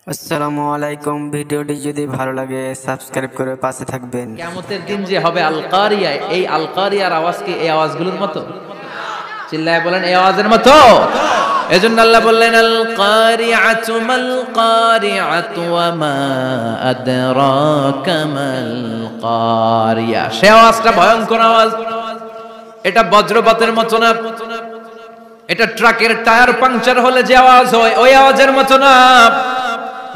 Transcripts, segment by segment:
আসসালামু আলাইকুম। ভিডিওটি যদি ভালো লাগে সাবস্ক্রাইব করে পাশে থাকবেন। কিয়ামতের দিন যে হবে আল কারিয়া, এই আল কারিয়ার আওয়াজ কি এই আওয়াজগুলোর মতো? চিল্লায় বলেন এই আওয়াজের মতো। এজন্য আল্লাহ বললেন আল কারিআতু মাল কারিআতু ওয়া মা আদরাকা মাল কারিয়া। সে আওয়াজটা ভয়ঙ্কর আওয়াজ। এটা বজ্রপাতের মতো না, এটা ট্রাকের টায়ার পাংচার হলে যে আওয়াজ হয় ওই আওয়াজের মতো না,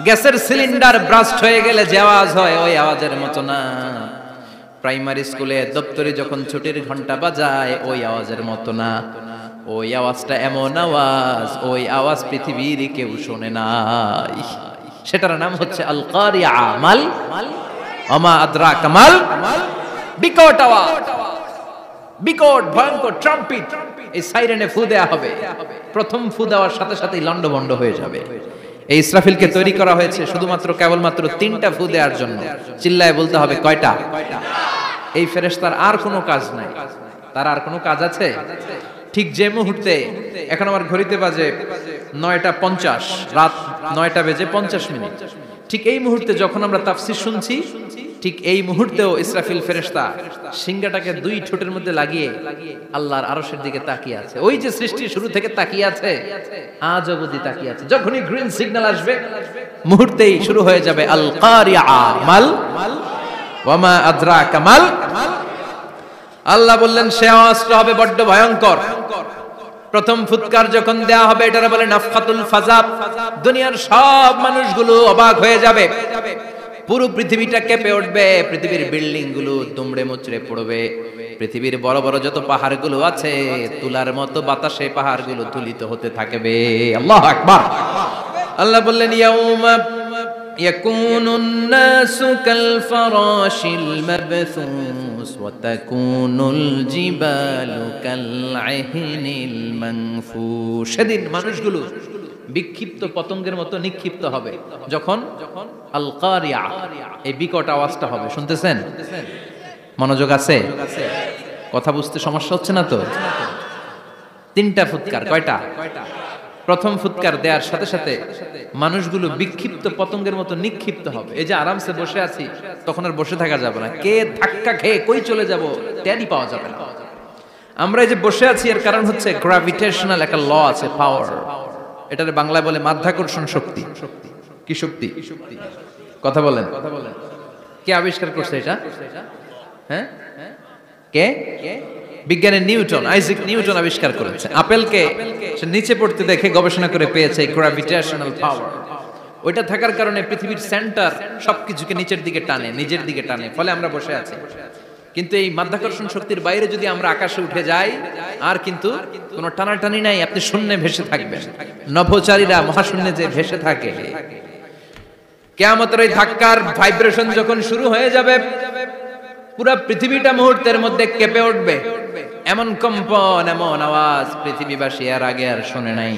গ্যাসের সিলিন্ডার ব্রাস্ট হয়ে গেলে যে আওয়াজ হয় ওই আওয়াজের মতো না, প্রাইমারি স্কুলে দপ্তরে যখন ছুটির ঘন্টা বাজায় ওই আওয়াজের মতো না। ওই আওয়াজটা এমন আওয়াজ, ওই আওয়াজ পৃথিবীর কেউ শোনে নাই। সেটার নাম হচ্ছে আল কারিয়া। মাল ওমা আদরাকা মাল, বিকট আওয়াজ, বিকট ভয়ঙ্কর ট্রাম্পিট। এই সাইরেনে ফু দেয়া হবে, প্রথম ফু দেওয়ার সাথে সাথেই লন্ডভন্ড হয়ে যাবে। এই ইসরাফিলকে তৈরি করা হয়েছে শুধুমাত্র কেবলমাত্র 3টা ফু দেওয়ার জন্য। চিল্লায় বলতে হবে কয়টা? এই ফেরেশতার আর কোনো কাজ নাই। তার আর কোনো কাজ আছে? ঠিক যে মুহূর্তে, এখন আমার ঘড়িতে বাজে 9:50, রাত 9টা বেজে 50 মিনিট, ঠিক এই মুহূর্তে যখন আমরা তাফসীর শুনছি, ঠিক এই মুহূর্তেও ইসরাফিল ফেরেশতা সিংহাটাকে 2 ঠোঁটের মধ্যে লাগিয়ে আল্লাহর আরশের দিকে তাকিয়ে আছে। ওই যে সৃষ্টির শুরু থেকে তাকিয়ে আছে, আজ অবধি তাকিয়ে আছে। যখনই গ্রিন সিগন্যাল আসবে মুহূর্তেই শুরু হয়ে যাবে আল কারিয়া মাল ওয়া মা আদরাকা মাল। আল্লাহ বললেন সে আওয়াজটা হবে বড্ড ভয়ঙ্কর। প্রথম ফুৎকার যখন দেয়া হবে, এটারে বলে নাফখাতুল ফাজা। দুনিয়ার সব মানুষগুলো অবাক হয়ে যাবে, পুরো পৃথিবীটা কেঁপে উঠবে, পৃথিবীর বিল্ডিং গুলো দুমড়ে মুচড়ে পড়বে, পৃথিবীর বড় বড় যত পাহাড়গুলো আছে তুলার মতো বাতাসে পাহাড়গুলো তুলিত হতে থাকবে। আল্লাহু আকবার। আল্লাহ বললেন ইয়াউমা ইয়াকুনুন নাসু কাল ফারাশিল মাবথুস ওয়া তাকুনুল জিবালু কাল আহিনিল মানফুশ। সেদিন মানুষগুলো বিক্ষিপ্ত পতঙ্গের মতো নিক্ষিপ্ত হবে যখন আল কারিয়া, এই বিকট আওয়াজটা হবে। শুনতেছেন? মনোযোগ আছে? কথা বুঝতে সমস্যা হচ্ছে না তো? 3টা ফুৎকার। কয়টা? প্রথম ফুৎকার দেওয়ার সাথে সাথে মানুষগুলো বিক্ষিপ্ত পতঙ্গের মতো নিক্ষিপ্ত হবে। এই যে আরামসে বসে আছি, তখন আর বসে থাকা যাবে না। কে ধাক্কা খেয়ে কই চলে যাব টেরই পাওয়া যাবে না। আমরা এই যে বসে আছি এর কারণ হচ্ছে গ্র্যাভিটেশনাল একটা ল আছে, পাওয়ার। এটারে বাংলায় বলে মাধ্যাকর্ষণ শক্তি। কি শক্তি? কথা বলেন। কে আবিষ্কার করছে এটা? হ্যাঁ, কে? বিজ্ঞানী নিউটন, আইজাক নিউটন আবিষ্কার করেছে। আপেলকে সে নিচে পড়তে দেখে গবেষণা করে পেয়েছে গ্র্যাভিটেশনাল পাওয়ার। ওইটা থাকার কারণে পৃথিবীর সেন্টার সবকিছুকে নিচের দিকে টানে, নিজের দিকে টানে, ফলে আমরা বসে আছি। কিন্তু এই মাধ্যাকর্ষণ শক্তির বাইরে যদি আমরা আকাশে উঠে যাই, আর কিন্তু কোনো টানাটানি নাই, আপনি শূন্যে ভেসে থাকবেন। নভোচারীরা মহাশূন্যে যে ভেসে থাকে। কিয়ামতের ওই ধাক্কার ভাইব্রেশন যখন শুরু হয়ে যাবে, পুরো পৃথিবীটা মুহূর্তের মধ্যে কেঁপে উঠবে। এমন কম্পন, এমন আওয়াজ পৃথিবীবাসী এর আগে আর শুনে নাই।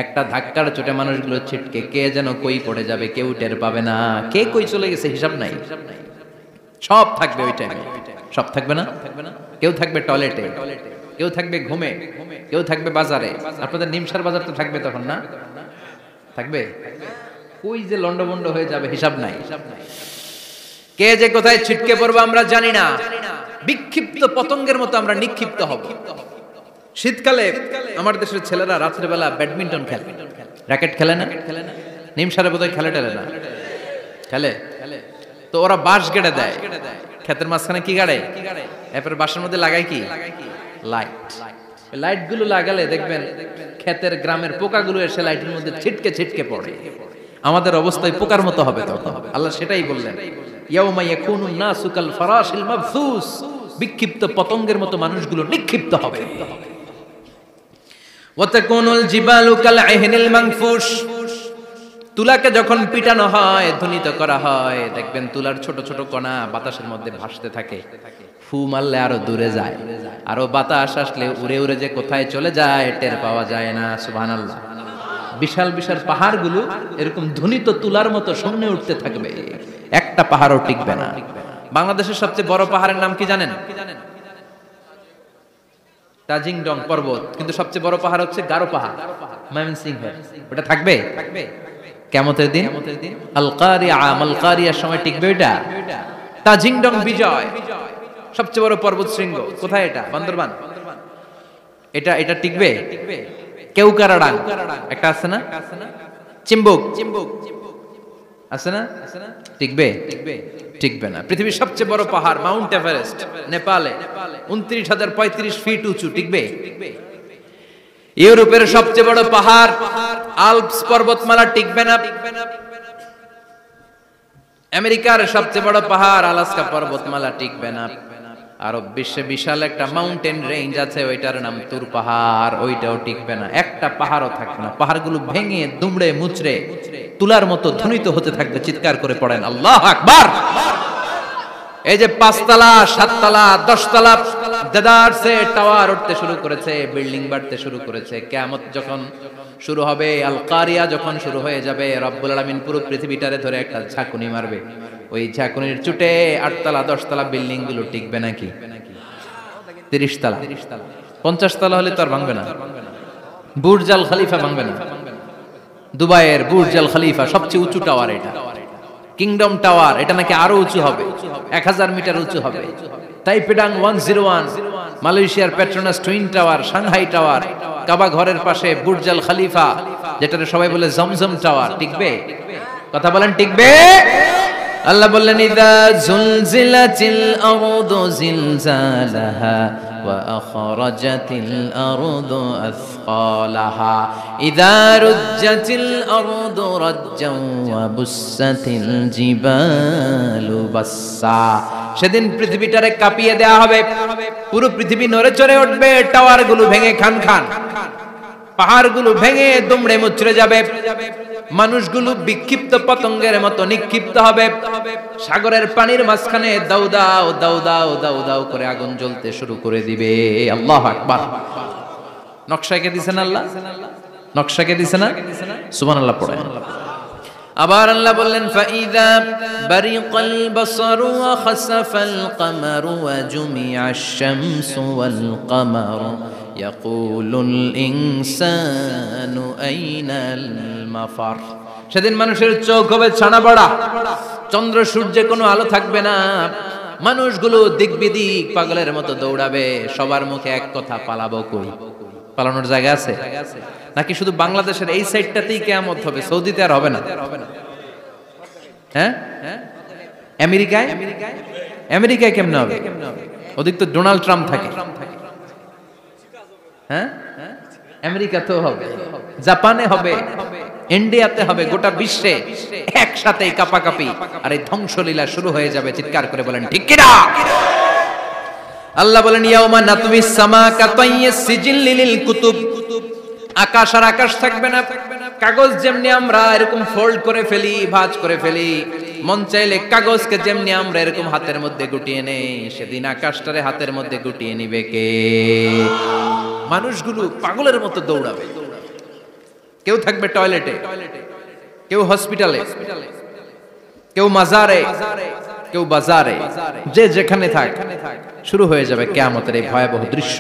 একটা ধাক্কার চোটে মানুষগুলো ছিটকে কে যেন কই পড়ে যাবে, কেউ টের পাবে না। কে কই চলে গেছে হিসাব নাই। সব থাকবে ওই টাইমে। সব থাকবে না? কেউ থাকবে টয়লেটে, কেউ থাকবে ঘুমে, কেউ থাকবে বাজারে। আপনাদের নিমসার বাজার তো থাকবে তখন, না থাকবে? কই যে লন্ডভন্ড হয়ে যাবে হিসাব নাই। কে যে কোথায় ছিটকে পড়বো আমরা জানি না। বিক্ষিপ্ত পতঙ্গের মতো আমরা নিক্ষিপ্ত হব। শীতকালে আমার দেশের ছেলেরা রাত্রে বেলা ব্যাডমিন্টন খেলে, র‍্যাকেট খেলে না? নিমসারে বোধহয় খেলে টেলে না, খেলে। তো ওরা বাঁশ গেড়ে দেয় ক্ষেতের মাঝখানে। কি গাড়ে? এরপরে বাঁশের মধ্যে লাগায় কি? লাইট। লাইট গুলো লাগালে দেখবেন ক্ষেতের গ্রামের পোকাগুলো এসে লাইটের মধ্যে ছিটকে ছিটকে পড়ে। আমাদের অবস্থায় পোকার মতো হবে তখন। আল্লাহ সেটাই বললেন, ইয়াউমা ইয়াকুনুন নাসু কাল ফারাশিল মাবথুস। বিক্ষিপ্ত পতঙ্গের মতো মানুষগুলো নিক্ষিপ্ত হবে। ওয়া তাকুনুল জিবালু কাল আহিনিল মানফুশ। তুলাকে যখন পিটানো হয়, ধ্বনিত করা হয়, দেখবেন তুলার ছোট ছোট কণা বাতাসের মধ্যে ভাসতে থাকে। ফু মারলে আরো দূরে যায়, আরো বাতাস আসলে উড়ে উড়ে যে কোথায় চলে যায় টের পাওয়া যায় না। সুবহানাল্লাহ। বিশাল বিশাল পাহাড়গুলো এরকম ধ্বনিত তুলার মতো সামনে উঠতে থাকবে, একটা পাহাড়ও টিকবে না। বাংলাদেশের সবচেয়ে বড় পাহাড়ের নাম কি জানেন? তাজিংডং পর্বত। কিন্তু সবচেয়ে বড় পাহাড় হচ্ছে গারো পাহাড়, ময়মনসিংহের। ওটা থাকবে? কিয়ামতের দিন আল কারিয়া মাল কারিয়ার সময় টিকবে এটা তাজিংডং বিজয় সবচেয়ে বড় পর্বত শৃঙ্গ কোথায় এটা বান্দরবান এটা টিকবে কেউকারাডাং একটা আছে না চিম্বুক আছে না টিকবে না পৃথিবীর সবচেয়ে বড় পাহাড় মাউন্ট এভারেস্ট নেপালে 29,035 ফিট উঁচু টিকবে ইউরোপের সবচেয়ে বড় পাহাড় আল্পস পর্বতমালা টিকবে না আমেরিকার সবচেয়ে বড় পাহাড় আলাস্কা পর্বতমালা টিকবে না আরব বিশ্বে বিশাল একটা মাউন্টেন রেঞ্জ আছে ওইটার নাম তুর পাহাড় ওইটাও টিকবে না একটা পাহাড়ও থাকবে না পাহাড়গুলো ভেঙে দুমড়ে মুচড়ে তুলার মতো ধ্বনিত হতে থাকবে চিৎকার করে পড়েন আল্লাহু আকবার এই যে 5 তলা 7 তলা 10 তলা দেদারসে টাওয়ার উঠতে শুরু করেছে বিল্ডিং বাড়তে শুরু করেছে কিয়ামত যখন শুরু হবে আল কারিয়া যখন শুরু হয়ে যাবে রব্বুল আলামিন পুরো পৃথিবীটারে ধরে একটা ঝাঁকুনি মারবে ওই ঝাঁকুনির চুটে 8 তলা 10 তলা বিল্ডিং গুলো টিকবে নাকি 30 তলা 50 তলা হলে তো আর ভাঙবে না বুর্জ আল খলিফা ভাঙবে না দুবাইয়ের বুর্জ আল খলিফা সবচেয়ে উঁচু টাওয়ার এটা কিংডম টাওয়ার এটা নাকি আরো উঁচু হবে 1000 মিটার উঁচু হবে তাইপেডাং 101 মালয়েশিয়ার Petronas twin tower Shanghai tower Kaaba ঘরের পাশে বুর্জ আল খলিফা যেটাকে সবাই বলে জমজম টাওয়ার টিকবে কথা বলেন টিকবে আল্লাহ বললেন ইযা জুলজিলাতিল আরদু জিলজালাহা ওয়া আখরাজাতিল আরদু আসকালাহা ইযা রুজ্জাতিল আরদু রাজ্জান ওয়া বুসাতিল জিবালু বাসসা সেদিন পৃথিবীটারে কাঁপিয়ে দেয়া হবে পুরো পৃথিবী নড়ে চড়ে উঠবে টাওয়ারগুলো ভেঙে খান খান পাহাড়গুলো ভেঙে দুমড়ে মুচড়ে যাবে মানুষগুলো বিক্ষিপ্ত পতঙ্গের মতো নিক্ষিপ্ত হবে সাগরের পানির মাঝখানে দাউ দাউ দাউ দাউ দাউ দাউ করে আগুন জ্বলতে শুরু করে দিবে আল্লাহু আকবার নকশা কে দিবেন আল্লাহ নকশা কে দিবেন না সুবহানাল্লাহ পড়েন আবার আল্লাহ বললেন ফাইদা বারিকাল বাসারু ওয়া খাসাফাল কমারু ওয়া জুমিআশ শামসু ওয়াল কমারু ইয়াকুলুল ইনসানু আইনাল মাফার সেদিন মানুষের চোখ হবে ছানা বড়া চন্দ্র সূর্যে কোনো আলো থাকবে না মানুষগুলো দিক বিদিক পাগলের মতো দৌড়াবে সবার মুখে এক কথা পালাবো কই পালানোর জায়গা আছে নাকি শুধু বাংলাদেশের এই সাইডটাতেই কিয়ামত হবে সৌদিতে আর হবে না হ্যাঁ আমেরিকায় কেমনে হবে ওদিক তো ডোনাল্ড ট্রাম্প থাকে হ্যাঁ আমেরিকাতেও হবে জাপানে হবে ইন্ডিয়াতে হবে গোটা বিশ্বে একসাথে কাপাকাপি আর এই ধ্বংসলীলা শুরু হয়ে যাবে চিৎকার করে বলেন ঠিক কিনা আল্লাহ বলেন ইয়াউমা নাতমিস সামা কাতাইয়িস সিজিল লিল কুতুব আকাশ আর আকাশ থাকবে না কাগজ যেমনি আমরা এরকম ফোল্ড করে ফেলি ভাঁজ করে ফেলি মন চাইলে কাগজকে যেমনি আমরা এরকম হাতের মধ্যে গুটিয়ে নেই সেদিন আকাশটারে হাতের মধ্যে গুটিয়ে নিবে কে মানুষগুলো পাগলের মতো দৌড়াবে কেউ থাকবে টয়লেটে কেউ হসপিটালে কেউ মাজারে কেউ বাজারে যে যেখানে থাক শুরু হয়ে যাবে কিয়ামতের এই ভয়াবহ দৃশ্য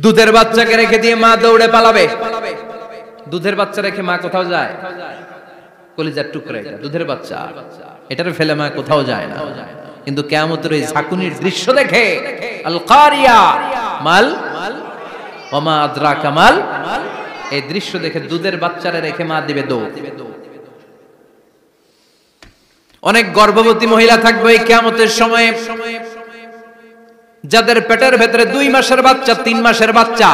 দুধের বাচ্চাকে রেখে দিয়ে মা দৌড়ে পালাবে দুধের বাচ্চা রেখে মা কোথাও যায় কলিজার টুকরা এটা দুধের বাচ্চা এটারে ফেলে মা কোথাও যায় না কিন্তু কিয়ামতের এই ঝাঁকুনির দৃশ্য দেখে আল কারিয়া মাল ওমা আদরাকা মাল এই দৃশ্য দেখে দুধের বাচ্চারে রেখে মা দিবে দৌড় অনেক গর্ভবতী মহিলা থাকবে এই কিয়ামতের সময়ে যাদের পেটের ভেতরে 2 মাসের বাচ্চা 3 মাসের বাচ্চা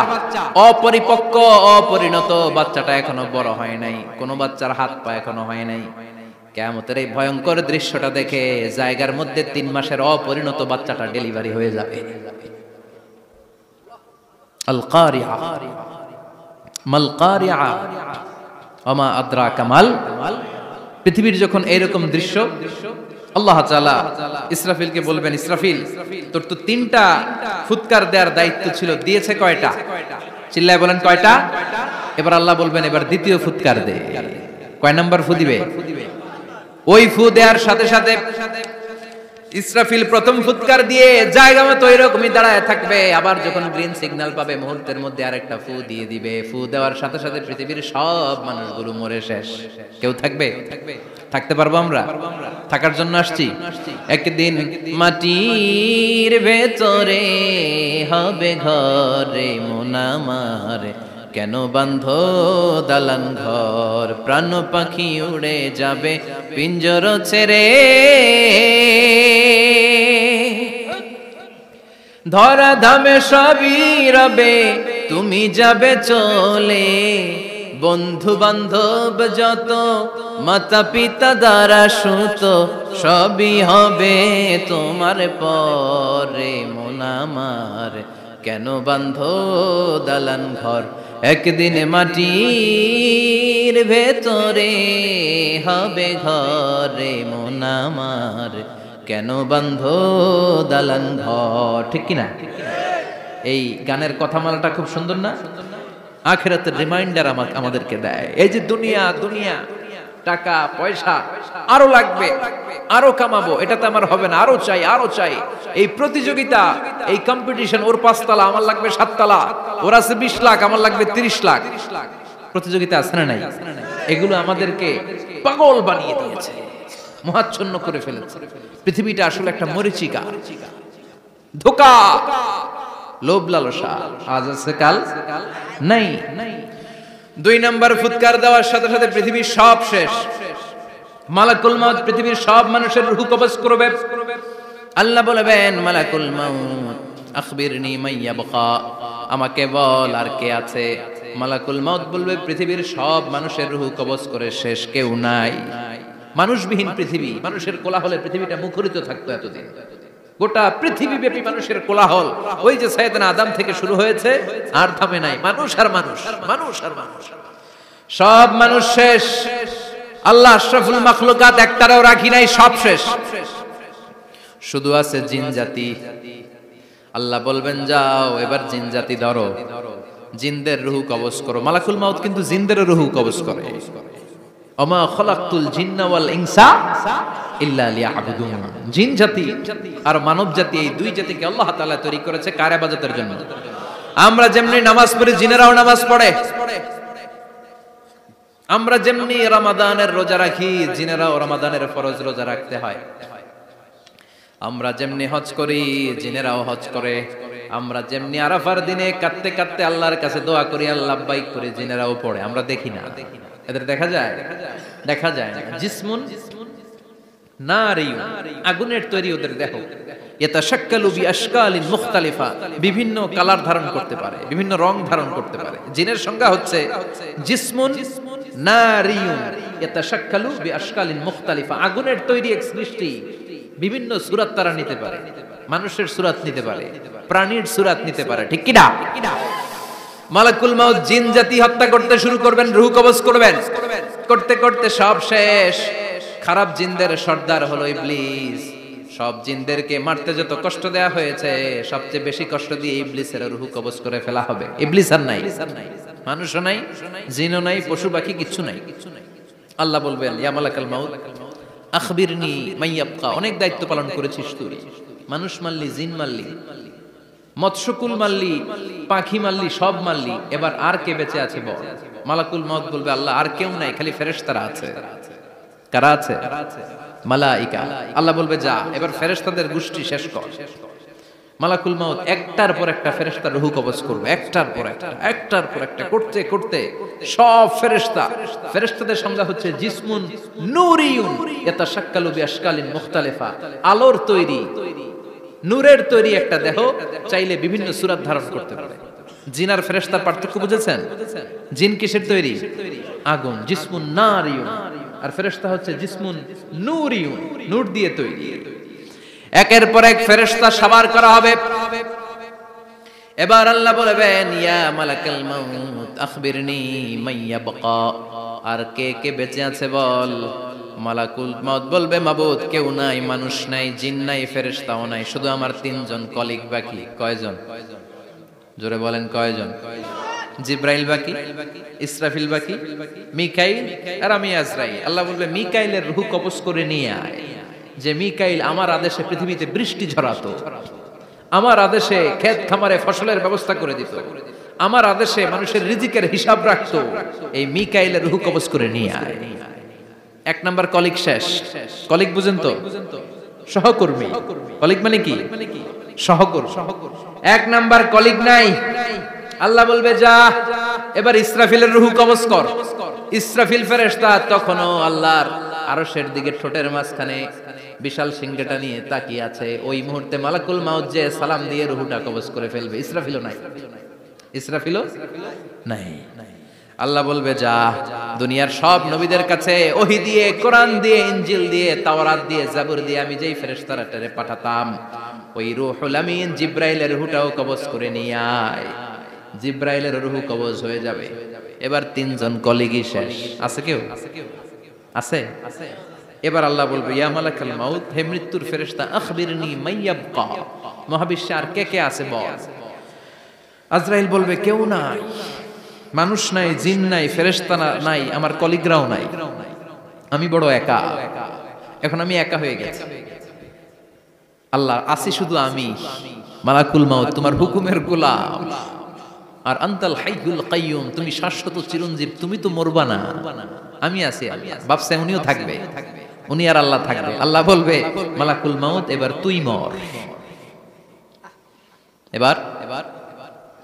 অপরিপক্ক অপরিণত বাচ্চাটা এখনো বড় হয় নাই কোন বাচ্চার হাত পা এখনো হয় নাই কিয়ামতের এই ভয়ঙ্কর দৃশ্যটা দেখে জায়গার মধ্যে 3 মাসের অপরিণত বাচ্চাটা ডেলিভারি হয়ে যাবে আল কারিয়া মাল কারিয়া ওমা আদরাকা মাল পৃথিবীর যখন এরকম দৃশ্য আল্লাহ তাআলা ইসরাফিলকে বলবেন ইসরাফিল তোর তো 3টা ফুৎকার দেওয়ার দায়িত্ব ছিল দিয়েছে কয়টা চিল্লায় বলেন কয়টা এবার আল্লাহ বলবেন এবার দ্বিতীয় ফুৎকার দে কয় নাম্বার ফু দিবে ওই ফু দেওয়ার সাথে সাথে ইসরাফিল প্রথম ফুৎকার দিয়ে জায়গা মতো এরকমই দাঁড়ায় থাকবে, আবার যখন গ্রিন সিগন্যাল পাবে মুহূর্তের মধ্যে আরেকটা ফু দিয়ে দিবে। ফু দেওয়ার সাথে সাথে পৃথিবীর সব মানুষগুলো মরে শেষ। কেউ থাকবে? থাকতে পারবো আমরা? থাকার জন্য আসছি। একদিন মাটির ভেতরে হবে ঘরে মন আমার, কেন বান্ধ দালান ঘর, প্রাণ পাখি উড়ে যাবে পিঞ্জর ছেড়ে, ধরা ধামে সবই রবে তুমি যাবে চলে, বন্ধু বান্ধব যত মাতা পিতা দ্বারা সুত সবই হবে তোমার পরে মন আমার, কেন বান্ধ দালান ঘর, একদিন মাটির ভেতরে হবে ঘরে মন আমার, কেন বান্ধ দালান ঘর। ঠিক কিনা? এই গানের কথামালাটা খুব সুন্দর না? আখিরাতের রিমাইন্ডার আমাদেরকে দেয়। এই যে দুনিয়া দুনিয়া, টাকা পয়সা আরো লাগবে, আরো কামাবো, এটাতে আমার হবে না, আরো চাই আরো চাই। এই প্রতিযোগিতা, এই কম্পিটিশন, ওর 5 তলা আমার লাগবে 7 তলা, ওর আছে 20 লাখ আমার লাগবে 30 লাখ। প্রতিযোগিতা আছে না নাই? এগুলো আমাদেরকে পাগল বানিয়ে দিয়েছে, মহাচ্ছন্ন করে ফেলেছে। পৃথিবীটা আসলে একটা মরিচিকা, ধোঁকা, লোভ লালসা, আজ আছে কাল নাই। 2 নাম্বার ফুৎকার দেওয়ার সাথে সাথে পৃথিবীর সব শেষ। মালাকুল মাউত পৃথিবীর সব মানুষের রূহ কবজ করবে। আল্লাহ বলবেন, মালাকুল মাউত আখবিরনি মাইয়াবকা, আমাকে বল আর কে আছে। মালাকুল মাউত বলবে, পৃথিবীর সব মানুষের রূহ কবজ করে শেষ, কেউ নাই। মানুষবিহীন পৃথিবী, মানুষের কোলাহলে পৃথিবীটা মুখরিত থাকতো এতদিন। গোটা পৃথিবীব্যাপী মানুষের কোলাহল, ওই যে সাইয়েদনা আদম থেকে শুরু হয়েছে, আর থামে নাই। মানুষ আর মানুষ, মানুষ আর মানুষ, সব মানুষ শেষ। আল্লাহ আশরাফুল মাখলুকাত একটারও রাখি নাই, সব শেষ। শুধু আছে জিন জাতি। আল্লাহ বলবেন, যাও এবার জিন জাতি ধরো, জিনদের রূহ কবজ করো। মালাকুল মাউত কিন্তু জিনদের রূহ কবজ করে। ওমা খলাকতুল জিন্না ওয়াল ইনসা ইল্লা লিয়াবুদুন। জিন জাতি আর মানব জাতি, এই 2 জাতিকে আল্লাহ তাআলা তৈরি করেছে কার ইবাদতের জন্য। আমরা যেমনি নামাজ পড়ি, জিনেরাও নামাজ পড়ে। আমরা যেমনি রমাদানের রোজা রাখি, জিনেরাও রমাদানের ফরজ রোজা রাখতে হয়। আমরা যেমনি হজ করি, জিনেরাও হজ করে। আমরা যেমনি আরাফার দিনে কাঁদতে কাঁদতে আল্লাহর কাছে দোয়া করি, আল্লাহ লাব্বাইক করে, জিনেরাও পড়ে। আমরা দেখি না, এদের দেখা যায়? দেখা যায় না। জিসমুন নারিয়ুন, আগুনের তৈরি ওদের দেহ। ইয়াতাশাক্কালু বিআশকালিন মুখতালিফা, বিভিন্ন কালার ধারণ করতে পারে, বিভিন্ন রং ধারণ করতে পারে। জিনের সংজ্ঞা হচ্ছে জিসমুন নারিয়ুন ইয়াতাশাক্কালু বিআশকালিন মুখতালিফা, আগুনের তৈরি এক সৃষ্টি। বিভিন্ন সূরত তারা নিতে পারে, মানুষের সূরত নিতে পারে, প্রাণীর সূরত নিতে পারে। ঠিক কি না? মালাকুল মাউত জিন জাতি হত্যা করতে শুরু করবেন, রূহ কবজ করবেন। করতে করতে সব শেষ। খারাপ জিনদের সর্দার হলো ইবলিস। সব জিনদেরকে মারতে যত কষ্ট দেয়া হয়েছে, সবচেয়ে বেশি কষ্ট দিয়ে ইবলিসের রূহ কবজ করে ফেলা হবে। ইবলিস আর নাই, মানুষও নাই, জিনও নাই, পশু পাখি কিচ্ছু নাই। আল্লাহ বলবেন, ইয়া মালাকুল মাউত আখবিরনি মাইয়াবকা, অনেক দায়িত্ব পালন করেছিস তুই। মানুষ মারলি, জিন মারলি, মৎস্যকুল মারলি, পাখি মারলি, সব মারলি, এবার আর কে বেঁচে আছে বল। মালাকুল মাউত বলবে, আল্লাহ আর কেউ নাই, খালি ফেরেশতারা আছে। কারা আছে? মালাইকা। আল্লাহ বলবে, যা এবার ফেরেশতাদের গোষ্ঠী শেষ কর। মালাকুল মাউত একটার পর একটা ফেরেশতার রূহ কবজ করবে, একটার পর একটা, একটার পর একটা করতে করতে সব ফেরেশতা। ফেরেশতাদের সংজ্ঞা হচ্ছে জিসমুন নূরিয়ুন ইয়াতাশাক্কালু বিআশকালিন মুখতালিফা, আলোর তৈরি, নূরের তৈরি একটা দেহ, চাইলে বিভিন্ন সূরত ধারণ করতে পারে। জিন আর ফেরেশতার পার্থক্য বুঝেছেন? জিন কিসের তৈরি? আগুন, জিসমুন নারিয়ুন। আর ফেরেশতা হচ্ছে জিসমুন নূরিয়ুন, নূর দিয়ে তৈরি। একের পর এক ফেরেশতা সবার করা হবে। এবার আল্লাহ বলবেন, ইয়া মালাকুল মাউত আখবিরনি মাইয়াবকা, আর কে কে বেঁচে আছে বল। মালাকুল মাউত বলবে, মাবুদ কেউ নাই, মানুষ নাই, জিন নাই, ফেরেশতাও নাই, শুধু আমার 3 জন কলিগ বাকি। কয়জন? জোরে বলেন, কয়জন? জিব্রাইল বাকি, ইসরাফিল বাকি, মিকাইল আর আমি আজরাইল। আল্লাহ বলবে, মিকাইলের রূহ কবজ করে নিয়ে আয়। যে মিকাইল আমার আদেশে পৃথিবীতে বৃষ্টি ঝরাতো, আমার আদেশে ক্ষেত খামারে ফসলের ব্যবস্থা করে দিত, আমার আদেশে মানুষের রিজিকের হিসাব রাখতো, এই মিকাইলের রূহ কবজ করে নিয়ে আয়। এক নাম্বার কলিগ শেষ। কলিগ বুঝেন তো? সহকর্মী। কলিগ মানে কি? সহকর্মী। এক নাম্বার কলিগ নাই। আল্লাহ বলবে যা এবার ইসরাফিলের রূহ কবজ কর। ইসরাফিল ফেরেশতা তখনও আল্লাহর আরশের দিকে ঠোঁটের মাঝখানে বিশাল সিংহটা নিয়ে তাকিয়ে আছে। ওই মুহূর্তে মালাকুল মাউত যে সালাম দিয়ে রূহটা কবজ করে ফেলবে। ইসরাফিলও নাই। ইসরাফিলও নাই। আল্লাহ বলবে যা দুনিয়ার সব নবীদের কাছে ওহী দিয়ে, কোরআন দিয়ে, ইনজিল দিয়ে, তাওরাত দিয়ে, জাবুর দিয়ে আমি যেই ফেরেশতারে পাঠাতাম, ওই রূহুল আমিন জিব্রাইলের রূহটাও কবজ করে নিয়ে আয়। জিব্রাইলের রূহ কবজ হয়ে যাবে। এবার তিনজন কলিগই শেষ। আছে কেউ? আছে? এবার আল্লাহ বলবে ইয়া মালাকাল মাউত, হে মৃত্যুর ফেরেশতা, আখবিরনি মাইয়াবকা, মহাবিশ্বে আর কে কে আছে বল। আজরাইল বলবে কেউ নাই, মানুষ নাই, জিন নাই, ফেরেশতা নাই, আমার কলিগরাও নাই, আমি বড় একা। এখন আমি একা হয়ে গেছি। আল্লাহ আসি শুধু আমি, মালাকুল মাউত তোমার হুকুমের গোলাম, আর আনতাল হাইয়ুল কাইয়ুম তুমি শাশ্বত চিরঞ্জীব, তুমি তো মরবা না, আমি আছি। ভাবছে উনিও থাকবে, উনি আর আল্লাহ থাকবে। আল্লাহ বলবে মালাকুল মাউত এবার তুই মর, এবার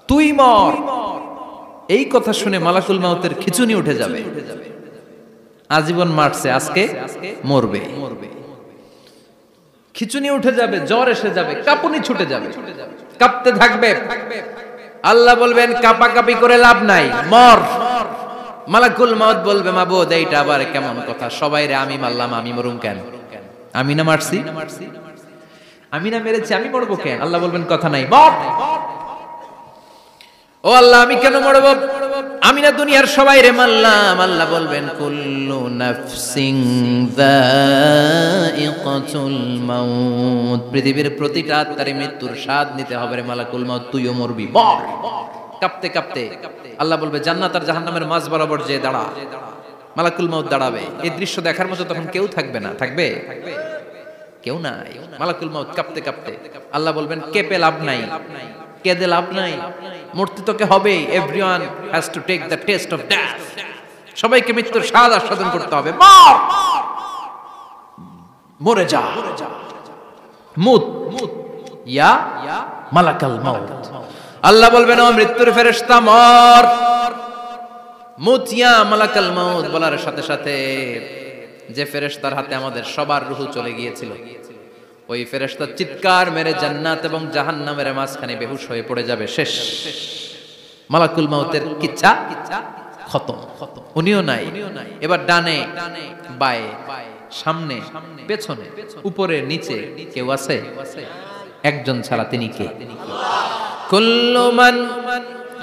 তুই মর। এই কথা শুনে মালাকুল মাউতের খিচুনি উঠে যাবে। আজীবন মারছে, আজকে মরবে। খিচুনি উঠে যাবে, জ্বর এসে যাবে, কাঁপুনি ছুটে যাবে, কাঁপতে থাকবে। আল্লাহ বলবেন কাঁপাকাঁপি করে লাভ নাই, মর। মালাকুল মাউত বলবে মাবুদ এইটা আবার কেমন কথা, সবাই রে আমি মারলাম, আমি মরুম কেন? আমি না মারছি, আমি না মেরেছি, আমি মরবো কেন? আল্লাহ বলবেন কথা নাই, মর। ও আল্লাহ আমি কেন মরব? আমি না দুনিয়ার সবাই রে মারলাম। আল্লাহ বলবেন কুল্লু নাফসিন যায়িকাতুল মাউত, পৃথিবীর প্রতিটা আত্মারই মৃত্যুর স্বাদ নিতে হবে রে মালাকুল মাউত, তুইও মরবি, মর। কাঁপতে কাঁপতে আল্লাহ বলবে জান্নাত আর জাহান্নামের মাঝ বরাবর যে দাঁড়া। মালাকুল মাউত দাঁড়াবে। এই দৃশ্য দেখার মতো তখন কেউ থাকবে না। থাকবে? কেউ নাই। মালাকুল মাউত কাঁপতে কাঁপতে আল্লাহ বলবেন কেঁপে লাভ নাই, কেঁদে লাভ নাই, মরতে তোকে হবে। Everyone has to take the test of death, সবাইকে মৃত্যুর স্বাদ আস্বাদন করতে হবে। মর, মরে যা, মুত ইয়া মালাকাল মাউত। আল্লাহ বলবেন ও মৃত্যুর ফেরেশতা মর, মুত ইয়া মালাকাল মাউত। বলার সাথে সাথে যে ফেরেশতার হাতে আমাদের সবার রূহ চলে গিয়েছিল, ওই ফেরেশতা চিৎকার মেরে জান্নাত এবং জাহান্নামের মাঝখানে বেহুশ হয়ে পড়ে যাবে। শেষ। মালাকুল মাউতের কিচ্ছা খতম, উনিও নাই। এবার ডানে বায়ে, সামনে পেছনে, উপরে নিচে কেউ আছে? একজন ছাড়া, তিনি কে? কুল্লু মান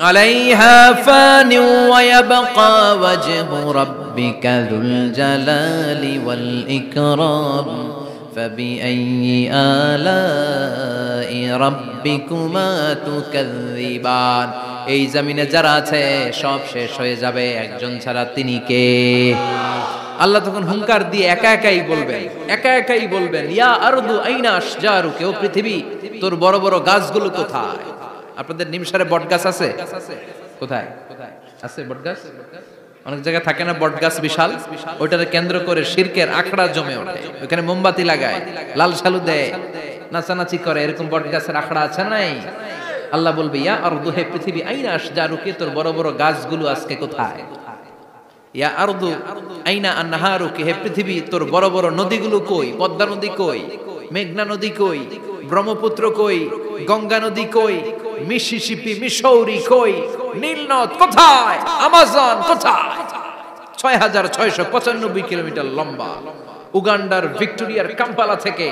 আলাইহা ফানি ওয়া ইয়াবকা ওয়াজহু রাব্বিকা যুল জালালি ওয়াল ইকরাম فبأي آلاء ربكما تكذبان। এই জমিনে যারা আছে সব শেষ হয়ে যাবে, একজন ছাড়া, তিনি কে? আল্লাহ তখন হুঙ্কার দিয়ে একা একাই বলবেন, একা একাই বলবেন ইয়া আরদু আইনা আশজারুকা, ও পৃথিবী তোর বড় বড় গাছগুলো কোথায়? আপনাদের নিমসারে বট গাছ আছে? কোথায় আছে বট গাছ? অনেক জায়গায় থাকে না বট গাছ বিশাল, ওইটাকে কেন্দ্র করে শিরকের আখড়া জমে ওঠে, ওখানে মোমবাতি লাগায়, লাল সালু দেয়, নাচানাচি করে, এরকম বট গাছের আখড়া আছে নাই? আল্লাহ বলবে ইয়া আরদু, হে পৃথিবী, আইনা আশজারুকা, তোর বড় বড় গাছগুলো আজকে কোথায়? ইয়া আরদু আইনা আনহারুকা, হে পৃথিবী তোর বড় বড় নদীগুলো কই? পদ্মা নদী কই? মেঘনা নদী কই? ব্রহ্মপুত্র কই? গঙ্গা নদী কই? মিসিসিপি, মিসৌরি কই? নীল নদ কোথায়? আমাজন কোথায়? ৬৬৯৫ কিলোমিটার লম্বা, উগান্ডার ভিক্টোরিয়ার কাম্পালা থেকে